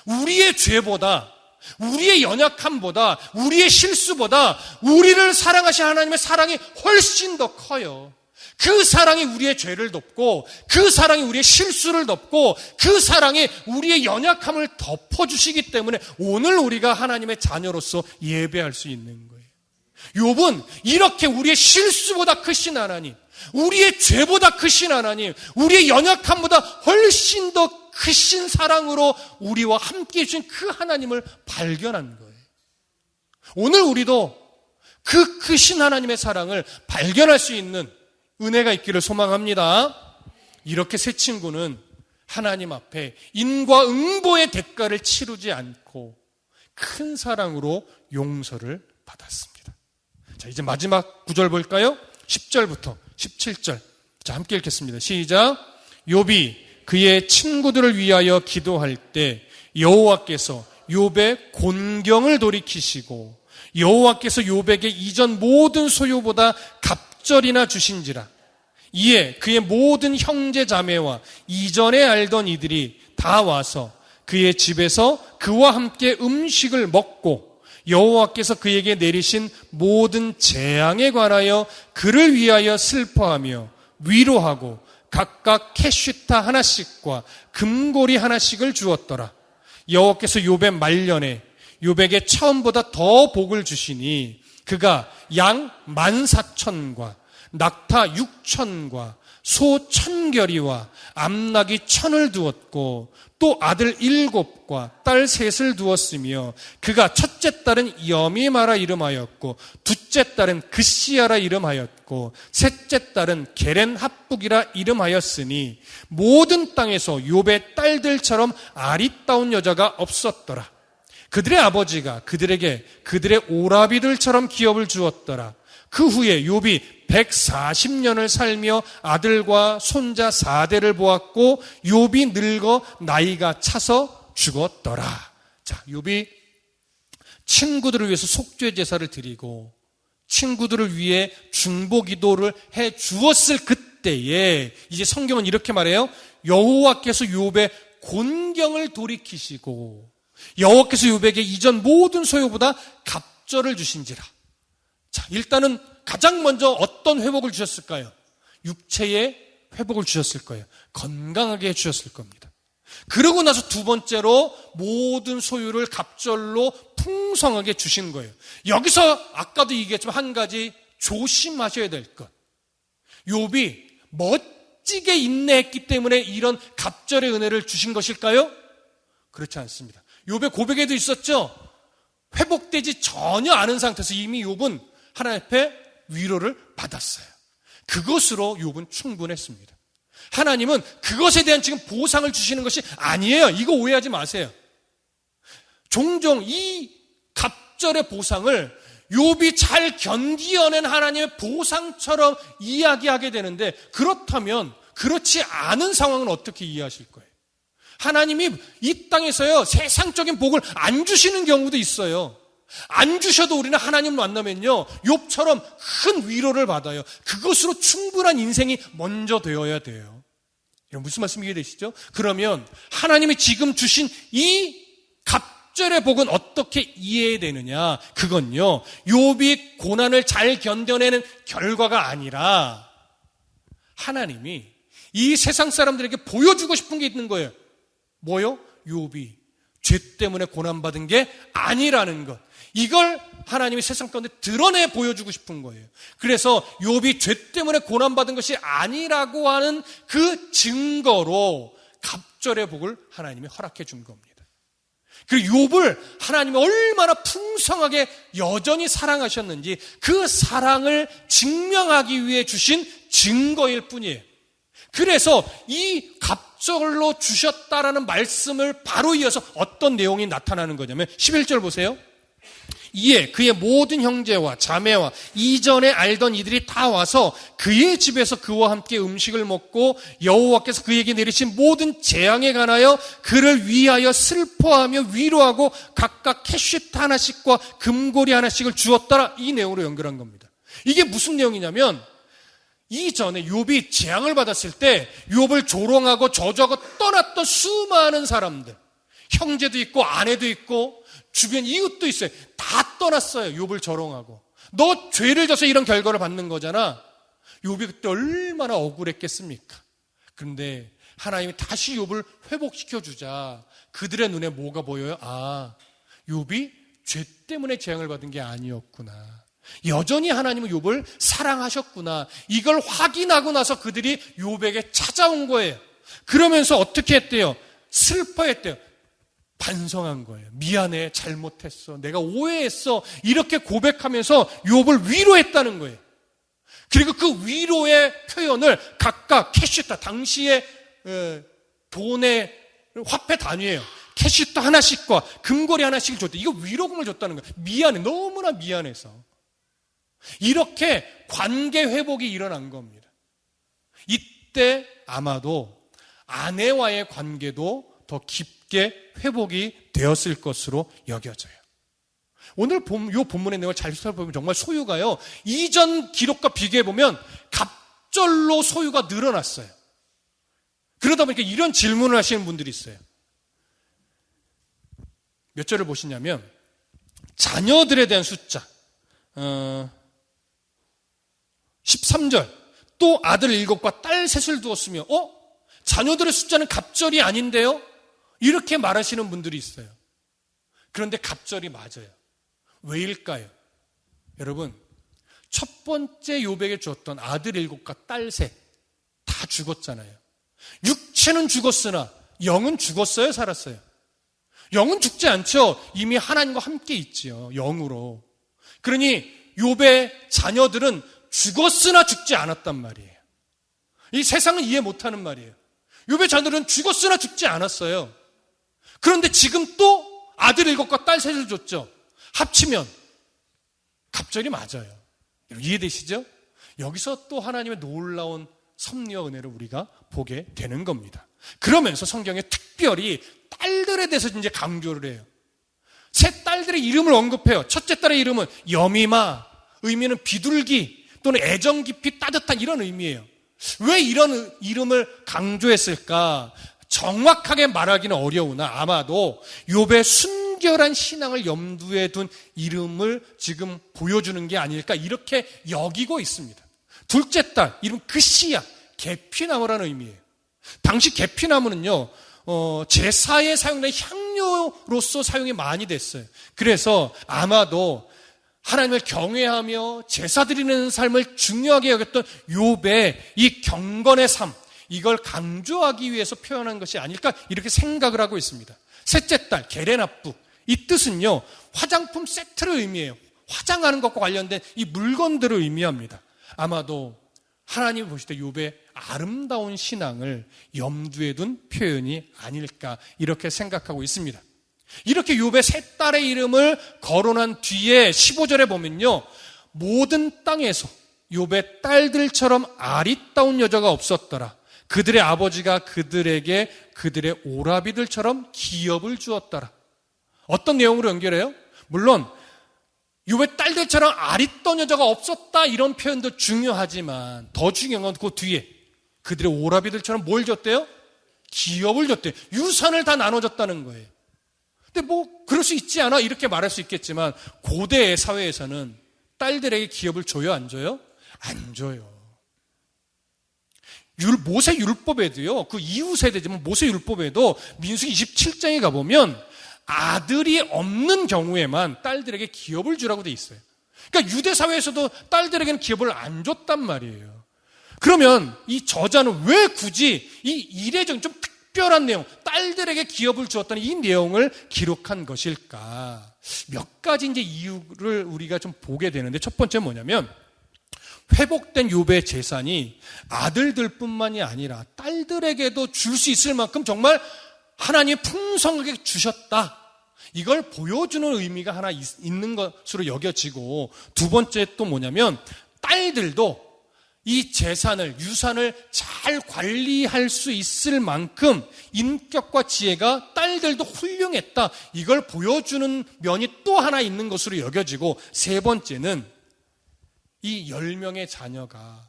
우리의 죄보다, 우리의 연약함보다, 우리의 실수보다 우리를 사랑하신 하나님의 사랑이 훨씬 더 커요. 그 사랑이 우리의 죄를 덮고, 그 사랑이 우리의 실수를 덮고, 그 사랑이 우리의 연약함을 덮어주시기 때문에 오늘 우리가 하나님의 자녀로서 예배할 수 있는 거예요. 욥은 이렇게 우리의 실수보다 크신 하나님, 우리의 죄보다 크신 하나님, 우리의 연약함보다 훨씬 더 크신 사랑으로 우리와 함께 해주신 그 하나님을 발견한 거예요. 오늘 우리도 그 크신 하나님의 사랑을 발견할 수 있는 은혜가 있기를 소망합니다. 이렇게 세 친구는 하나님 앞에 인과응보의 대가를 치르지 않고 큰 사랑으로 용서를 받았습니다. 자, 이제 마지막 구절 볼까요? 10절부터 17절. 자, 함께 읽겠습니다. 시작. 욥이 그의 친구들을 위하여 기도할 때 여호와께서 욥의 곤경을 돌이키시고 여호와께서 욥에게 이전 모든 소유보다 갑절이나 주신지라. 이에 그의 모든 형제 자매와 이전에 알던 이들이 다 와서 그의 집에서 그와 함께 음식을 먹고 여호와께서 그에게 내리신 모든 재앙에 관하여 그를 위하여 슬퍼하며 위로하고 각각 캐시타 하나씩과 금고리 하나씩을 주었더라. 여호와께서 욥의 말년에 욥에게 처음보다 더 복을 주시니 그가 양 14,000과 낙타 6,000과 소 1,000결이와 암낙이 1,000을 두었고 또 아들 7과 딸 3을 두었으며 그가 첫째 딸은 여미마라 이름하였고 둘째 딸은 그시야라 이름하였고 셋째 딸은 게렌 합북이라 이름하였으니 모든 땅에서 욥의 딸들처럼 아리따운 여자가 없었더라. 그들의 아버지가 그들에게 그들의 오라비들처럼 기업을 주었더라. 그 후에 욥이 140년을 살며 아들과 손자 4대를 보았고 욥이 늙어 나이가 차서 죽었더라. 자, 욥이 친구들을 위해서 속죄 제사를 드리고 친구들을 위해 중보 기도를 해 주었을 그때에 이제 성경은 이렇게 말해요. 여호와께서 욥의 곤경을 돌이키시고 여호와께서 욥에게 이전 모든 소유보다 갑절을 주신지라. 자, 일단은 가장 먼저 어떤 회복을 주셨을까요? 육체의 회복을 주셨을 거예요. 건강하게 해주셨을 겁니다. 그러고 나서 두 번째로 모든 소유를 갑절로 풍성하게 주신 거예요. 여기서 아까도 얘기했지만 한 가지 조심하셔야 될 것. 욥이 멋지게 인내했기 때문에 이런 갑절의 은혜를 주신 것일까요? 그렇지 않습니다. 욥의 고백에도 있었죠. 회복되지 전혀 않은 상태에서 이미 욥은 하나님 앞에 위로를 받았어요. 그것으로 욥은 충분했습니다. 하나님은 그것에 대한 지금 보상을 주시는 것이 아니에요. 이거 오해하지 마세요. 종종 이 갑절의 보상을 욥이 잘 견디어낸 하나님의 보상처럼 이야기하게 되는데 그렇다면 그렇지 않은 상황은 어떻게 이해하실 거예요? 하나님이 이 땅에서요 세상적인 복을 안 주시는 경우도 있어요. 안 주셔도 우리는 하나님 만나면요 욥처럼 큰 위로를 받아요. 그것으로 충분한 인생이 먼저 되어야 돼요. 무슨 말씀 이해되시죠? 그러면 하나님이 지금 주신 이 갑절의 복은 어떻게 이해되느냐? 그건요 욥이 고난을 잘 견뎌내는 결과가 아니라 하나님이 이 세상 사람들에게 보여주고 싶은 게 있는 거예요. 뭐요? 욥이 죄 때문에 고난받은 게 아니라는 것. 이걸 하나님이 세상 가운데 드러내 보여주고 싶은 거예요. 그래서 욥이 죄 때문에 고난받은 것이 아니라고 하는 그 증거로 갑절의 복을 하나님이 허락해 준 겁니다. 그리고 욥을 하나님이 얼마나 풍성하게 여전히 사랑하셨는지 그 사랑을 증명하기 위해 주신 증거일 뿐이에요. 그래서 이 갑절로 주셨다라는 말씀을 바로 이어서 어떤 내용이 나타나는 거냐면 11절 보세요. 이에 그의 모든 형제와 자매와 이전에 알던 이들이 다 와서 그의 집에서 그와 함께 음식을 먹고 여호와께서 그에게 내리신 모든 재앙에 관하여 그를 위하여 슬퍼하며 위로하고 각각 캐시타 하나씩과 금고리 하나씩을 주었더라. 이 내용으로 연결한 겁니다. 이게 무슨 내용이냐면 이전에 욥이 재앙을 받았을 때 욥을 조롱하고 저주하고 떠났던 수많은 사람들, 형제도 있고 아내도 있고 주변 이웃도 있어요. 다 떠났어요. 욥을 조롱하고. 너 죄를 져서 이런 결과를 받는 거잖아. 욥이 그때 얼마나 억울했겠습니까? 그런데 하나님이 다시 욥을 회복시켜주자 그들의 눈에 뭐가 보여요? 아, 욥이 죄 때문에 재앙을 받은 게 아니었구나. 여전히 하나님은 욥을 사랑하셨구나. 이걸 확인하고 나서 그들이 욥에게 찾아온 거예요. 그러면서 어떻게 했대요? 슬퍼했대요. 반성한 거예요. 미안해, 잘못했어, 내가 오해했어, 이렇게 고백하면서 욥을 위로했다는 거예요. 그리고 그 위로의 표현을 각각 캐시타, 당시의 돈의 화폐 단위예요. 캐시타 하나씩과 금고리 하나씩을 줬대. 이거 위로금을 줬다는 거예요. 미안해, 너무나 미안해서. 이렇게 관계 회복이 일어난 겁니다. 이때 아마도 아내와의 관계도 더 깊게 회복이 되었을 것으로 여겨져요. 오늘 이 본문의 내용을 잘 살펴보면 정말 소유가요, 이전 기록과 비교해보면 갑절로 소유가 늘어났어요. 그러다 보니까 이런 질문을 하시는 분들이 있어요. 몇 절을 보시냐면 자녀들에 대한 숫자 13절, 또 아들 7과 딸 3을 두었으며 자녀들의 숫자는 갑절이 아닌데요? 이렇게 말하시는 분들이 있어요. 그런데 갑절이 맞아요. 왜일까요? 여러분, 첫 번째 욥에게 주었던 아들 7과 딸 3 다 죽었잖아요. 육체는 죽었으나 영은 죽었어요, 살았어요? 영은 죽지 않죠. 이미 하나님과 함께 있지요, 영으로. 그러니 욥의 자녀들은 죽었으나 죽지 않았단 말이에요. 이 세상은 이해 못하는 말이에요. 욥의 자녀들은 죽었으나 죽지 않았어요. 그런데 지금 또 아들 7과 딸 3을 줬죠. 합치면 갑절이 맞아요. 이해되시죠? 여기서 또 하나님의 놀라운 섭리와 은혜를 우리가 보게 되는 겁니다. 그러면서 성경에 특별히 딸들에 대해서 이제 강조를 해요. 세 딸들의 이름을 언급해요. 첫째 딸의 이름은 여미마, 의미는 비둘기 또는 애정 깊이 따뜻한 이런 의미예요. 왜 이런 이름을 강조했을까? 정확하게 말하기는 어려우나 아마도 욥의 순결한 신앙을 염두에 둔 이름을 지금 보여주는 게 아닐까, 이렇게 여기고 있습니다. 둘째 딸 이름 그시야, 계피나무라는 의미예요. 당시 계피나무는요, 제사에 사용된 향료로서 사용이 많이 됐어요. 그래서 아마도 하나님을 경외하며 제사 드리는 삶을 중요하게 여겼던 욥의 이 경건의 삶, 이걸 강조하기 위해서 표현한 것이 아닐까, 이렇게 생각을 하고 있습니다. 셋째 딸 게레나뿌, 이 뜻은요, 화장품 세트를 의미해요. 화장하는 것과 관련된 이 물건들을 의미합니다. 아마도 하나님이 보실 때 욥의 아름다운 신앙을 염두에 둔 표현이 아닐까, 이렇게 생각하고 있습니다. 이렇게 욥의 세 딸의 이름을 거론한 뒤에 15절에 보면요, 모든 땅에서 욥의 딸들처럼 아리따운 여자가 없었더라. 그들의 아버지가 그들에게 그들의 오라비들처럼 기업을 주었더라. 어떤 내용으로 연결해요? 물론 욥의 딸들처럼 아리따운 여자가 없었다, 이런 표현도 중요하지만 더 중요한 건 그 뒤에 그들의 오라비들처럼 뭘 줬대요? 기업을 줬대요. 유산을 다 나눠줬다는 거예요. 근데 그럴 수 있지 않아? 이렇게 말할 수 있겠지만 고대의 사회에서는 딸들에게 기업을 줘요, 안 줘요? 안 줘요. 모세 율법에도요, 그 이후 세대지만 모세 율법에도 민수기 27장에 가보면 아들이 없는 경우에만 딸들에게 기업을 주라고 돼 있어요. 그러니까 유대 사회에서도 딸들에게는 기업을 안 줬단 말이에요. 그러면 이 저자는 왜 굳이 이 이례적인 좀 특별한 내용, 딸들에게 기업을 주었다는 이 내용을 기록한 것일까? 몇 가지 이제 이유를 우리가 좀 보게 되는데, 첫 번째는 뭐냐면, 회복된 욥의 재산이 아들들뿐만이 아니라 딸들에게도 줄 수 있을 만큼 정말 하나님이 풍성하게 주셨다, 이걸 보여주는 의미가 하나 있는 것으로 여겨지고, 두 번째 또 뭐냐면 딸들도 이 재산을, 유산을 잘 관리할 수 있을 만큼 인격과 지혜가 딸들도 훌륭했다, 이걸 보여주는 면이 또 하나 있는 것으로 여겨지고, 세 번째는 이 10명의 자녀가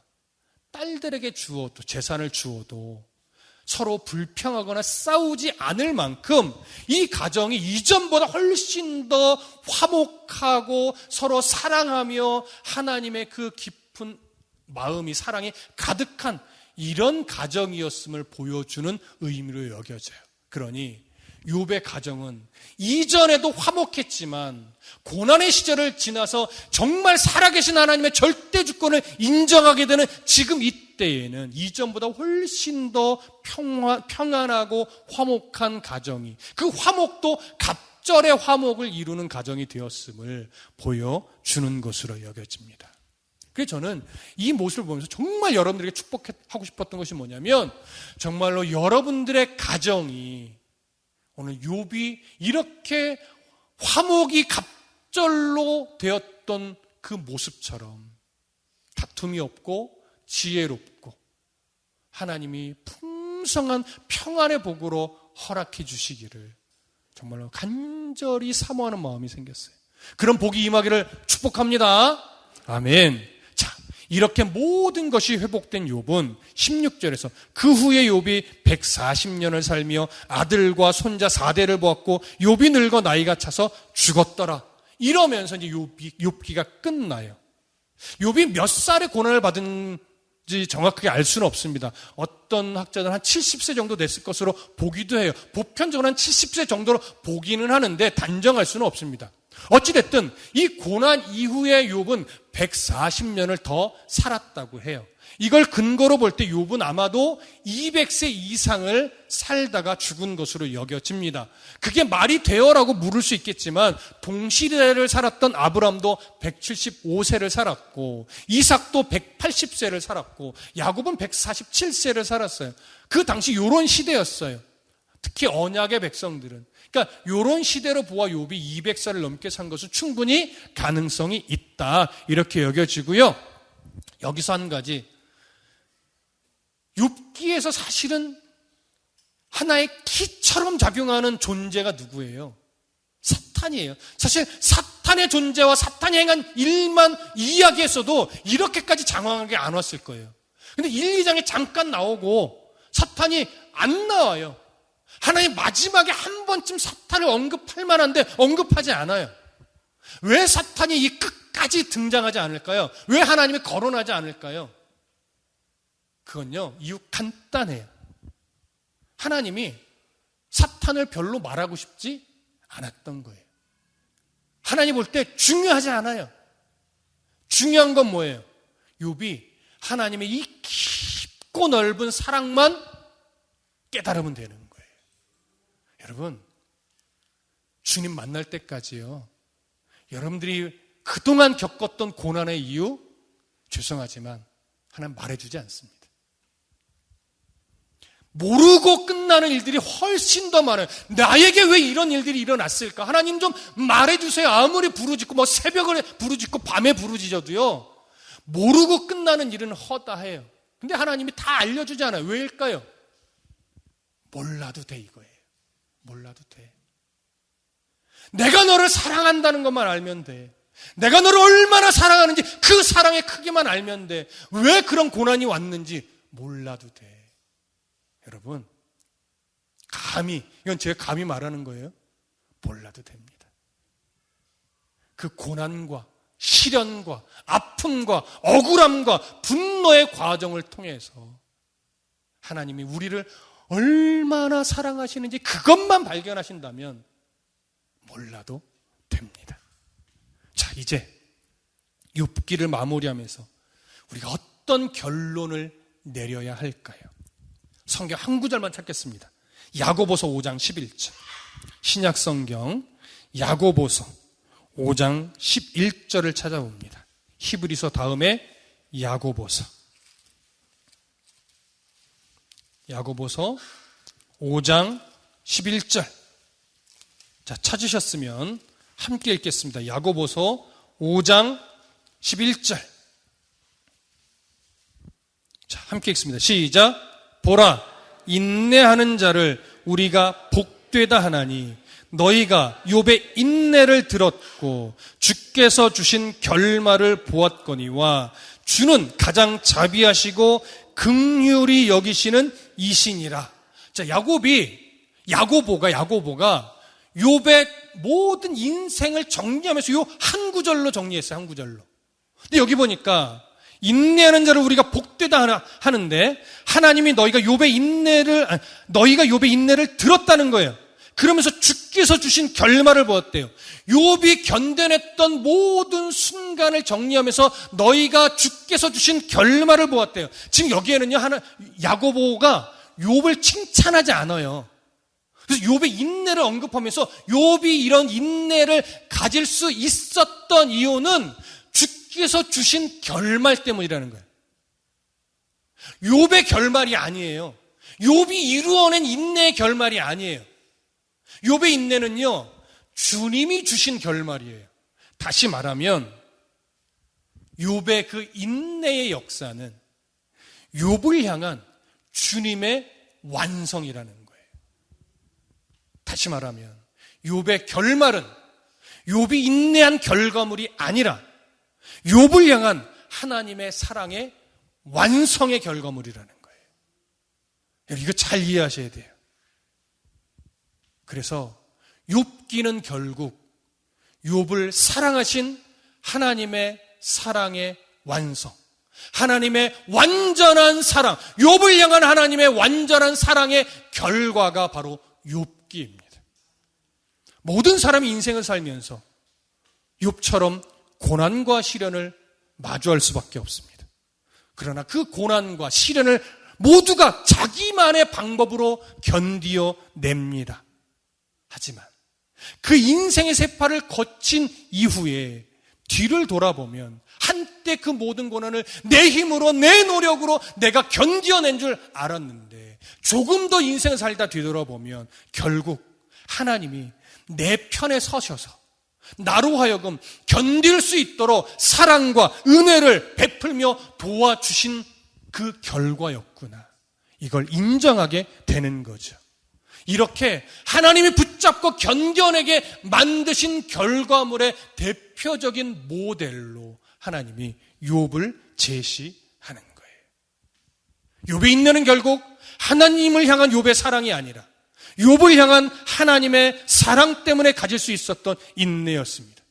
딸들에게 주어도, 재산을 주어도 서로 불평하거나 싸우지 않을 만큼 이 가정이 이전보다 훨씬 더 화목하고 서로 사랑하며 하나님의 그 깊은 마음이, 사랑이 가득한 이런 가정이었음을 보여주는 의미로 여겨져요. 그러니 욥의 가정은 이전에도 화목했지만 고난의 시절을 지나서 정말 살아계신 하나님의 절대 주권을 인정하게 되는 지금 이때에는 이전보다 훨씬 더 평안하고 화목한 가정이, 그 화목도 갑절의 화목을 이루는 가정이 되었음을 보여주는 것으로 여겨집니다. 그래서 저는 이 모습을 보면서 정말 여러분들에게 축복하고 싶었던 것이 뭐냐면, 정말로 여러분들의 가정이 오늘 욥이 이렇게 화목이 갑절로 되었던 그 모습처럼 다툼이 없고 지혜롭고 하나님이 풍성한 평안의 복으로 허락해 주시기를 정말로 간절히 사모하는 마음이 생겼어요. 그런 복이 임하기를 축복합니다. 아멘. 자, 이렇게 모든 것이 회복된 욥은 16절에서 그 후에 욥이 140년을 살며 아들과 손자 4대를 보았고 욥이 늙어 나이가 차서 죽었더라. 이러면서 이제 욥기가 끝나요. 욥이 몇 살의 고난을 받은지 정확하게 알 수는 없습니다. 어떤 학자들은 한 70세 정도 됐을 것으로 보기도 해요. 보편적으로 한 70세 정도로 보기는 하는데 단정할 수는 없습니다. 어찌됐든 이 고난 이후에 욥은 140년을 더 살았다고 해요. 이걸 근거로 볼 때 욥은 아마도 200세 이상을 살다가 죽은 것으로 여겨집니다. 그게 말이 돼요라고 물을 수 있겠지만 동시대를 살았던 아브람도 175세를 살았고 이삭도 180세를 살았고 야곱은 147세를 살았어요. 그 당시 이런 시대였어요. 특히 언약의 백성들은. 그러니까 이런 시대로 보아 욥이 200살을 넘게 산 것은 충분히 가능성이 있다, 이렇게 여겨지고요. 여기서 한 가지, 욥기에서 사실은 하나의 키처럼 작용하는 존재가 누구예요? 사탄이에요. 사실 사탄의 존재와 사탄이 행한 일만 이야기했어도 이렇게까지 장황하게 안 왔을 거예요. 근데 1, 2장에 잠깐 나오고 사탄이 안 나와요. 하나님 마지막에 한 번쯤 사탄을 언급할 만한데 언급하지 않아요. 왜 사탄이 이 끝까지 등장하지 않을까요? 왜 하나님이 거론하지 않을까요? 그건요, 이유 간단해요. 하나님이 사탄을 별로 말하고 싶지 않았던 거예요. 하나님 볼 때 중요하지 않아요. 중요한 건 뭐예요? 욥이 하나님의 이 깊고 넓은 사랑만 깨달으면 되는 거예요. 여러분, 주님 만날 때까지요, 여러분들이 그동안 겪었던 고난의 이유, 죄송하지만 하나님 말해주지 않습니다. 모르고 끝나는 일들이 훨씬 더 많아요. 나에게 왜 이런 일들이 일어났을까? 하나님 좀 말해주세요. 아무리 부르짖고 새벽에 부르짖고 밤에 부르짖어도요, 모르고 끝나는 일은 허다해요. 근데 하나님이 다 알려주지 않아요. 왜일까요? 몰라도 돼, 이거예요. 몰라도 돼. 내가 너를 사랑한다는 것만 알면 돼. 내가 너를 얼마나 사랑하는지 그 사랑의 크기만 알면 돼. 왜 그런 고난이 왔는지 몰라도 돼. 여러분, 감히, 이건 제가 감히 말하는 거예요. 몰라도 됩니다. 그 고난과 시련과 아픔과 억울함과 분노의 과정을 통해서 하나님이 우리를 얼마나 사랑하시는지 그것만 발견하신다면 몰라도 됩니다. 자, 이제 욥기를 마무리하면서 우리가 어떤 결론을 내려야 할까요? 성경 한 구절만 찾겠습니다. 야고보서 5장 11절. 신약성경 야고보서 5장 11절을 찾아봅니다. 히브리서 다음에 야고보서 5장 11절. 자, 찾으셨으면 함께 읽겠습니다. 야고보서 5장 11절. 자, 함께 읽습니다. 시작. 보라, 인내하는 자를 우리가 복되다 하나니 너희가 욥의 인내를 들었고 주께서 주신 결말을 보았거니와 주는 가장 자비하시고 긍휼히 여기시는 이신이라. 자, 야고보가 욥의 모든 인생을 정리하면서 요 한 구절로 정리했어요. 한 구절로. 근데 여기 보니까 인내하는 자를 우리가 복되다 하는데 하나님이 너희가 욥의 인내를 들었다는 거예요. 그러면서 주께서 주신 결말을 보았대요. 욥이 견뎌냈던 모든 순간을 정리하면서 너희가 주께서 주신 결말을 보았대요. 지금 여기에는요, 야고보가 욥을 칭찬하지 않아요. 그래서 욥의 인내를 언급하면서 욥이 이런 인내를 가질 수 있었던 이유는 주께서 주신 결말 때문이라는 거예요. 욥의 결말이 아니에요. 욥이 이루어낸 인내의 결말이 아니에요. 욥의 인내는요, 주님이 주신 결말이에요. 다시 말하면 욥의 그 인내의 역사는 욥을 향한 주님의 완성이라는 거예요. 다시 말하면 욥의 결말은 욥이 인내한 결과물이 아니라 욥을 향한 하나님의 사랑의 완성의 결과물이라는 거예요. 이거 잘 이해하셔야 돼요. 그래서 욥기는 결국 욥을 사랑하신 하나님의 사랑의 완성, 하나님의 완전한 사랑, 욥을 향한 하나님의 완전한 사랑의 결과가 바로 욥기입니다. 모든 사람이 인생을 살면서 욥처럼 고난과 시련을 마주할 수밖에 없습니다. 그러나 그 고난과 시련을 모두가 자기만의 방법으로 견디어냅니다. 하지만 그 인생의 세파를 거친 이후에 뒤를 돌아보면 한때 그 모든 고난을 내 힘으로, 내 노력으로 내가 견뎌낸 줄 알았는데 조금 더 인생을 살다 뒤돌아보면 결국 하나님이 내 편에 서셔서 나로 하여금 견딜 수 있도록 사랑과 은혜를 베풀며 도와주신 그 결과였구나. 이걸 인정하게 되는 거죠. 이렇게 하나님이 붙잡고 견뎌내게 만드신 결과물의 대표적인 모델로 하나님이 욥을 제시하는 거예요. 욥의 인내는 결국 하나님을 향한 욥의 사랑이 아니라 욥을 향한 하나님의 사랑 때문에 가질 수 있었던 인내였습니다.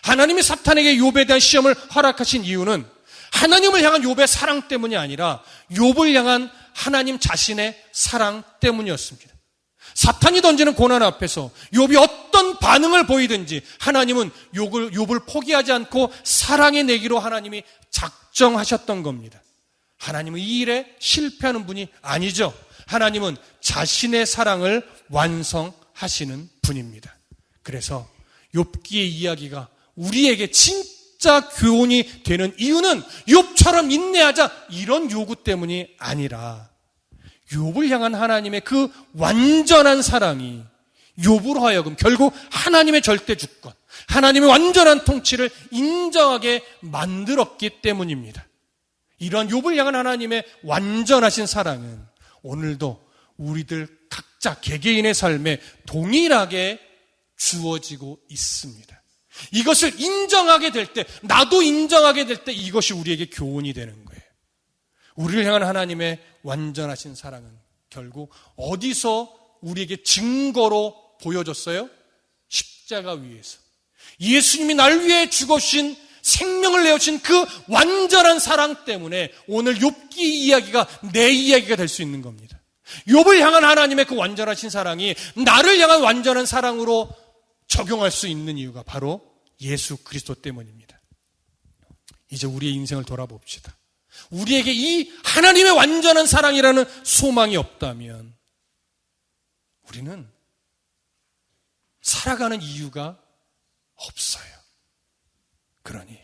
하나님이 사탄에게 욥에 대한 시험을 허락하신 이유는 하나님을 향한 욥의 사랑 때문이 아니라 욥을 향한 하나님 자신의 사랑 때문이었습니다. 사탄이 던지는 고난 앞에서 욥이 어떤 반응을 보이든지 하나님은 욥을 포기하지 않고 사랑해 내기로 하나님이 작정하셨던 겁니다. 하나님은 이 일에 실패하는 분이 아니죠. 하나님은 자신의 사랑을 완성하시는 분입니다. 그래서 욥기의 이야기가 우리에게 진짜 교훈이 되는 이유는 욥처럼 인내하자 이런 요구 때문이 아니라 욥을 향한 하나님의 그 완전한 사랑이 욥으로 하여금 결국 하나님의 절대 주권, 하나님의 완전한 통치를 인정하게 만들었기 때문입니다. 이러한 욥을 향한 하나님의 완전하신 사랑은 오늘도 우리들 각자 개개인의 삶에 동일하게 주어지고 있습니다. 이것을 인정하게 될 때, 나도 인정하게 될 때 이것이 우리에게 교훈이 되는 거예요. 우리를 향한 하나님의 완전하신 사랑은 결국 어디서 우리에게 증거로 보여줬어요? 십자가 위에서. 예수님이 날 위해 죽으신 생명을 내어주신 그 완전한 사랑 때문에 오늘 욥기 이야기가 내 이야기가 될 수 있는 겁니다. 욥을 향한 하나님의 그 완전하신 사랑이 나를 향한 완전한 사랑으로 적용할 수 있는 이유가 바로 예수 그리스도 때문입니다. 이제 우리의 인생을 돌아봅시다. 우리에게 이 하나님의 완전한 사랑이라는 소망이 없다면 우리는 살아가는 이유가 없어요. 그러니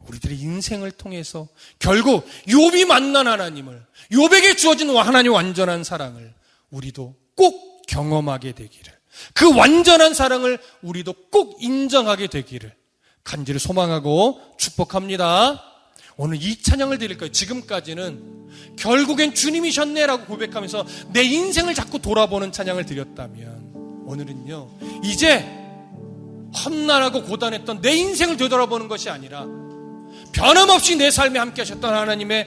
우리들의 인생을 통해서 결국 욥이 만난 하나님을, 욥에게 주어진 하나님의 완전한 사랑을 우리도 꼭 경험하게 되기를, 그 완전한 사랑을 우리도 꼭 인정하게 되기를 간절히 소망하고 축복합니다. 오늘 이 찬양을 드릴 거예요. 지금까지는 결국엔 주님이셨네라고 고백하면서 내 인생을 자꾸 돌아보는 찬양을 드렸다면 오늘은요, 이제 험난하고 고단했던 내 인생을 되돌아보는 것이 아니라 변함없이 내 삶에 함께 하셨던 하나님의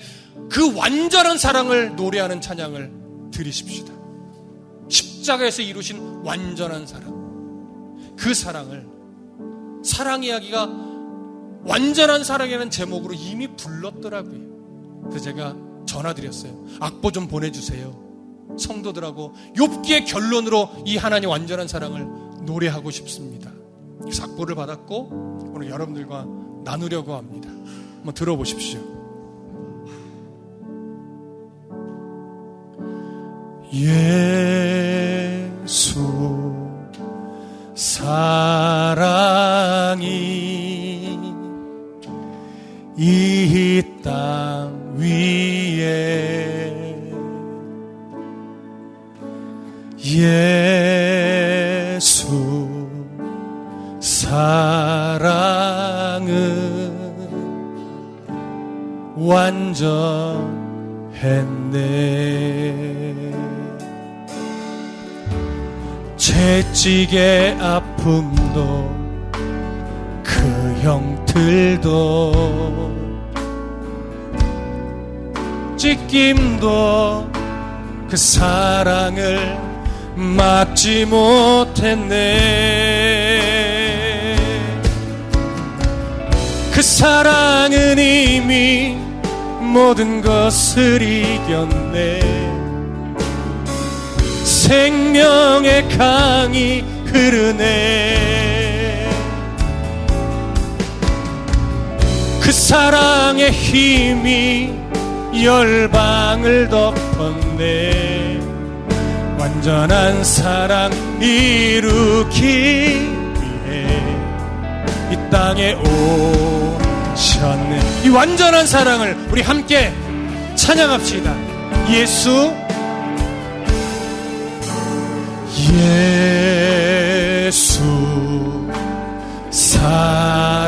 그 완전한 사랑을 노래하는 찬양을 드리십시다. 십자가에서 이루신 완전한 사랑, 그 사랑을, 사랑 이야기가 완전한 사랑이라는 제목으로 이미 불렀더라고요. 그래서 제가 전화드렸어요. 악보 좀 보내주세요. 성도들하고 욥기의 결론으로 이 하나님 완전한 사랑을 노래하고 싶습니다. 그래서 악보를 받았고 오늘 여러분들과 나누려고 합니다. 한번 들어보십시오. 예수 사랑이 이 땅 위에 예수 사랑은 완전했네. 채찍의 아픔도 그 형틀도 찢김도 그 사랑을 막지 못했네. 그 사랑은 이미 모든 것을 이겼네. 생명의 강이 흐르네. 그 사랑의 힘이 열방을 덮었네. 완전한 사랑 이루기 위해 이 땅에 오셨네. 이 완전한 사랑을 우리 함께 찬양합시다. 예수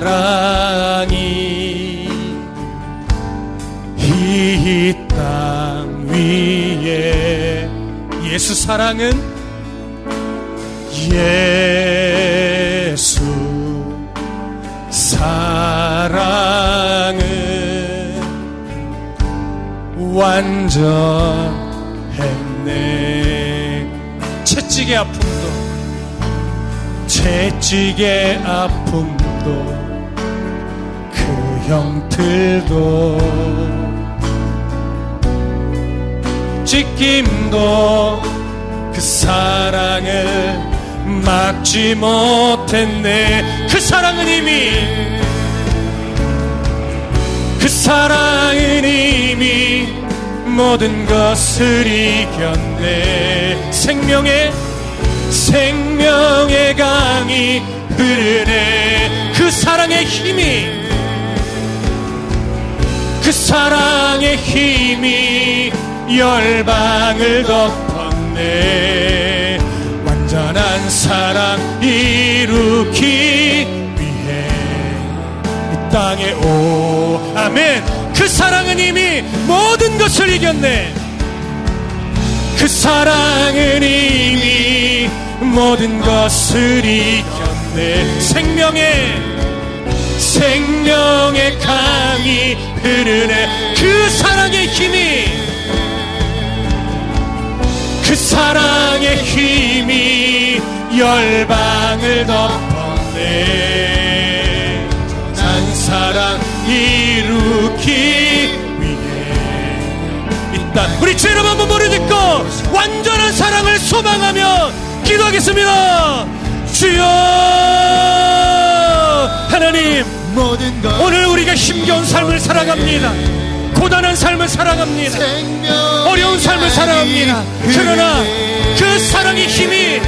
사랑이 이 땅 위에 예수 사랑은 예수 사랑은 완전했네. 채찍의 아픔도 그 형틀도 찢김도 그 사랑을 막지 못했네. 그 사랑은 이미 모든 것을 이겼네. 생명의 강이 흐르네. 그 사랑의 힘이 열방을 덮었네. 완전한 사랑 이루기 위해 이 땅에 아멘. 그 사랑은 이미 모든 것을 이겼네. 그 사랑은 이미 모든 것을 이겼네. 생명의 강이 흐르네. 그 사랑의 힘이 열방을 덮었네. 난 사랑 이루기 위해 있다. 우리 주 여러분 한번 머리 듣고 완전한 사랑을 소망하며 기도하겠습니다. 주여 하나님, 오늘 우리가 힘겨운 삶을 살아갑니다. 고단한 삶을 살아갑니다. 어려운 삶을 살아갑니다. 그러나 그 사랑의 힘이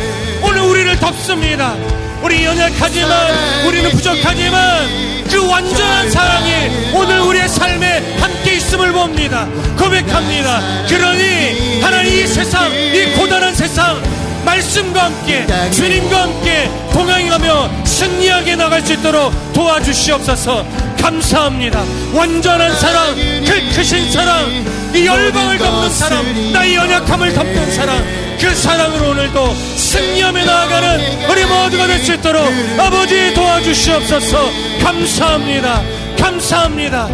오늘 우리를 덮습니다. 우리 연약하지만, 우리는 부족하지만 그 완전한 사랑이 오늘 우리의 삶에 함께 있음을 봅니다. 고백합니다. 그러니 하나님, 이 세상, 이 고단한 세상 말씀과 함께, 주님과 함께 동행하며 승리하게 나갈 수 있도록 도와주시옵소서. 감사합니다. 완전한 사랑, 그 크신 사랑, 이 열방을 덮는 사랑, 나의 연약함을 덮는 사랑, 그 사랑으로 오늘도 승리하며 나아가는 우리 모두가 될 수 있도록 아버지 도와주시옵소서. 감사합니다. 감사합니다.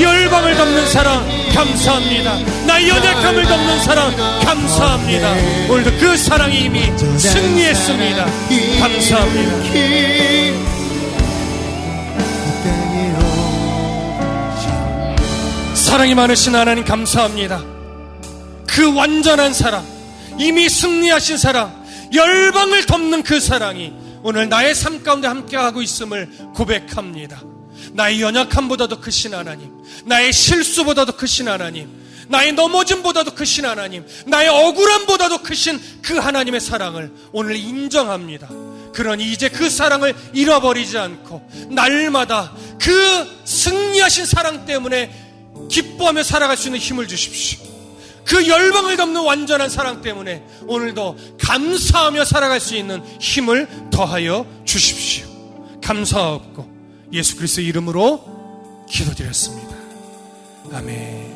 열방을 덮는 사랑 감사합니다. 나의 연약함을 덮는 사랑 감사합니다. 오늘도 그 사랑이 이미 승리했습니다. 감사합니다. 사랑이 많으신 하나님 감사합니다. 그 완전한 사랑, 이미 승리하신 사랑, 열방을 덮는 그 사랑이 오늘 나의 삶 가운데 함께하고 있음을 고백합니다. 나의 연약함보다도 크신 하나님, 나의 실수보다도 크신 하나님, 나의 넘어짐보다도 크신 하나님, 나의 억울함보다도 크신 그 하나님의 사랑을 오늘 인정합니다. 그러니 이제 그 사랑을 잃어버리지 않고 날마다 그 승리하신 사랑 때문에 기뻐하며 살아갈 수 있는 힘을 주십시오. 그 열방을 덮는 완전한 사랑 때문에 오늘도 감사하며 살아갈 수 있는 힘을 더하여 주십시오. 감사하옵고 예수 그리스도의 이름으로 기도드렸습니다. 아멘.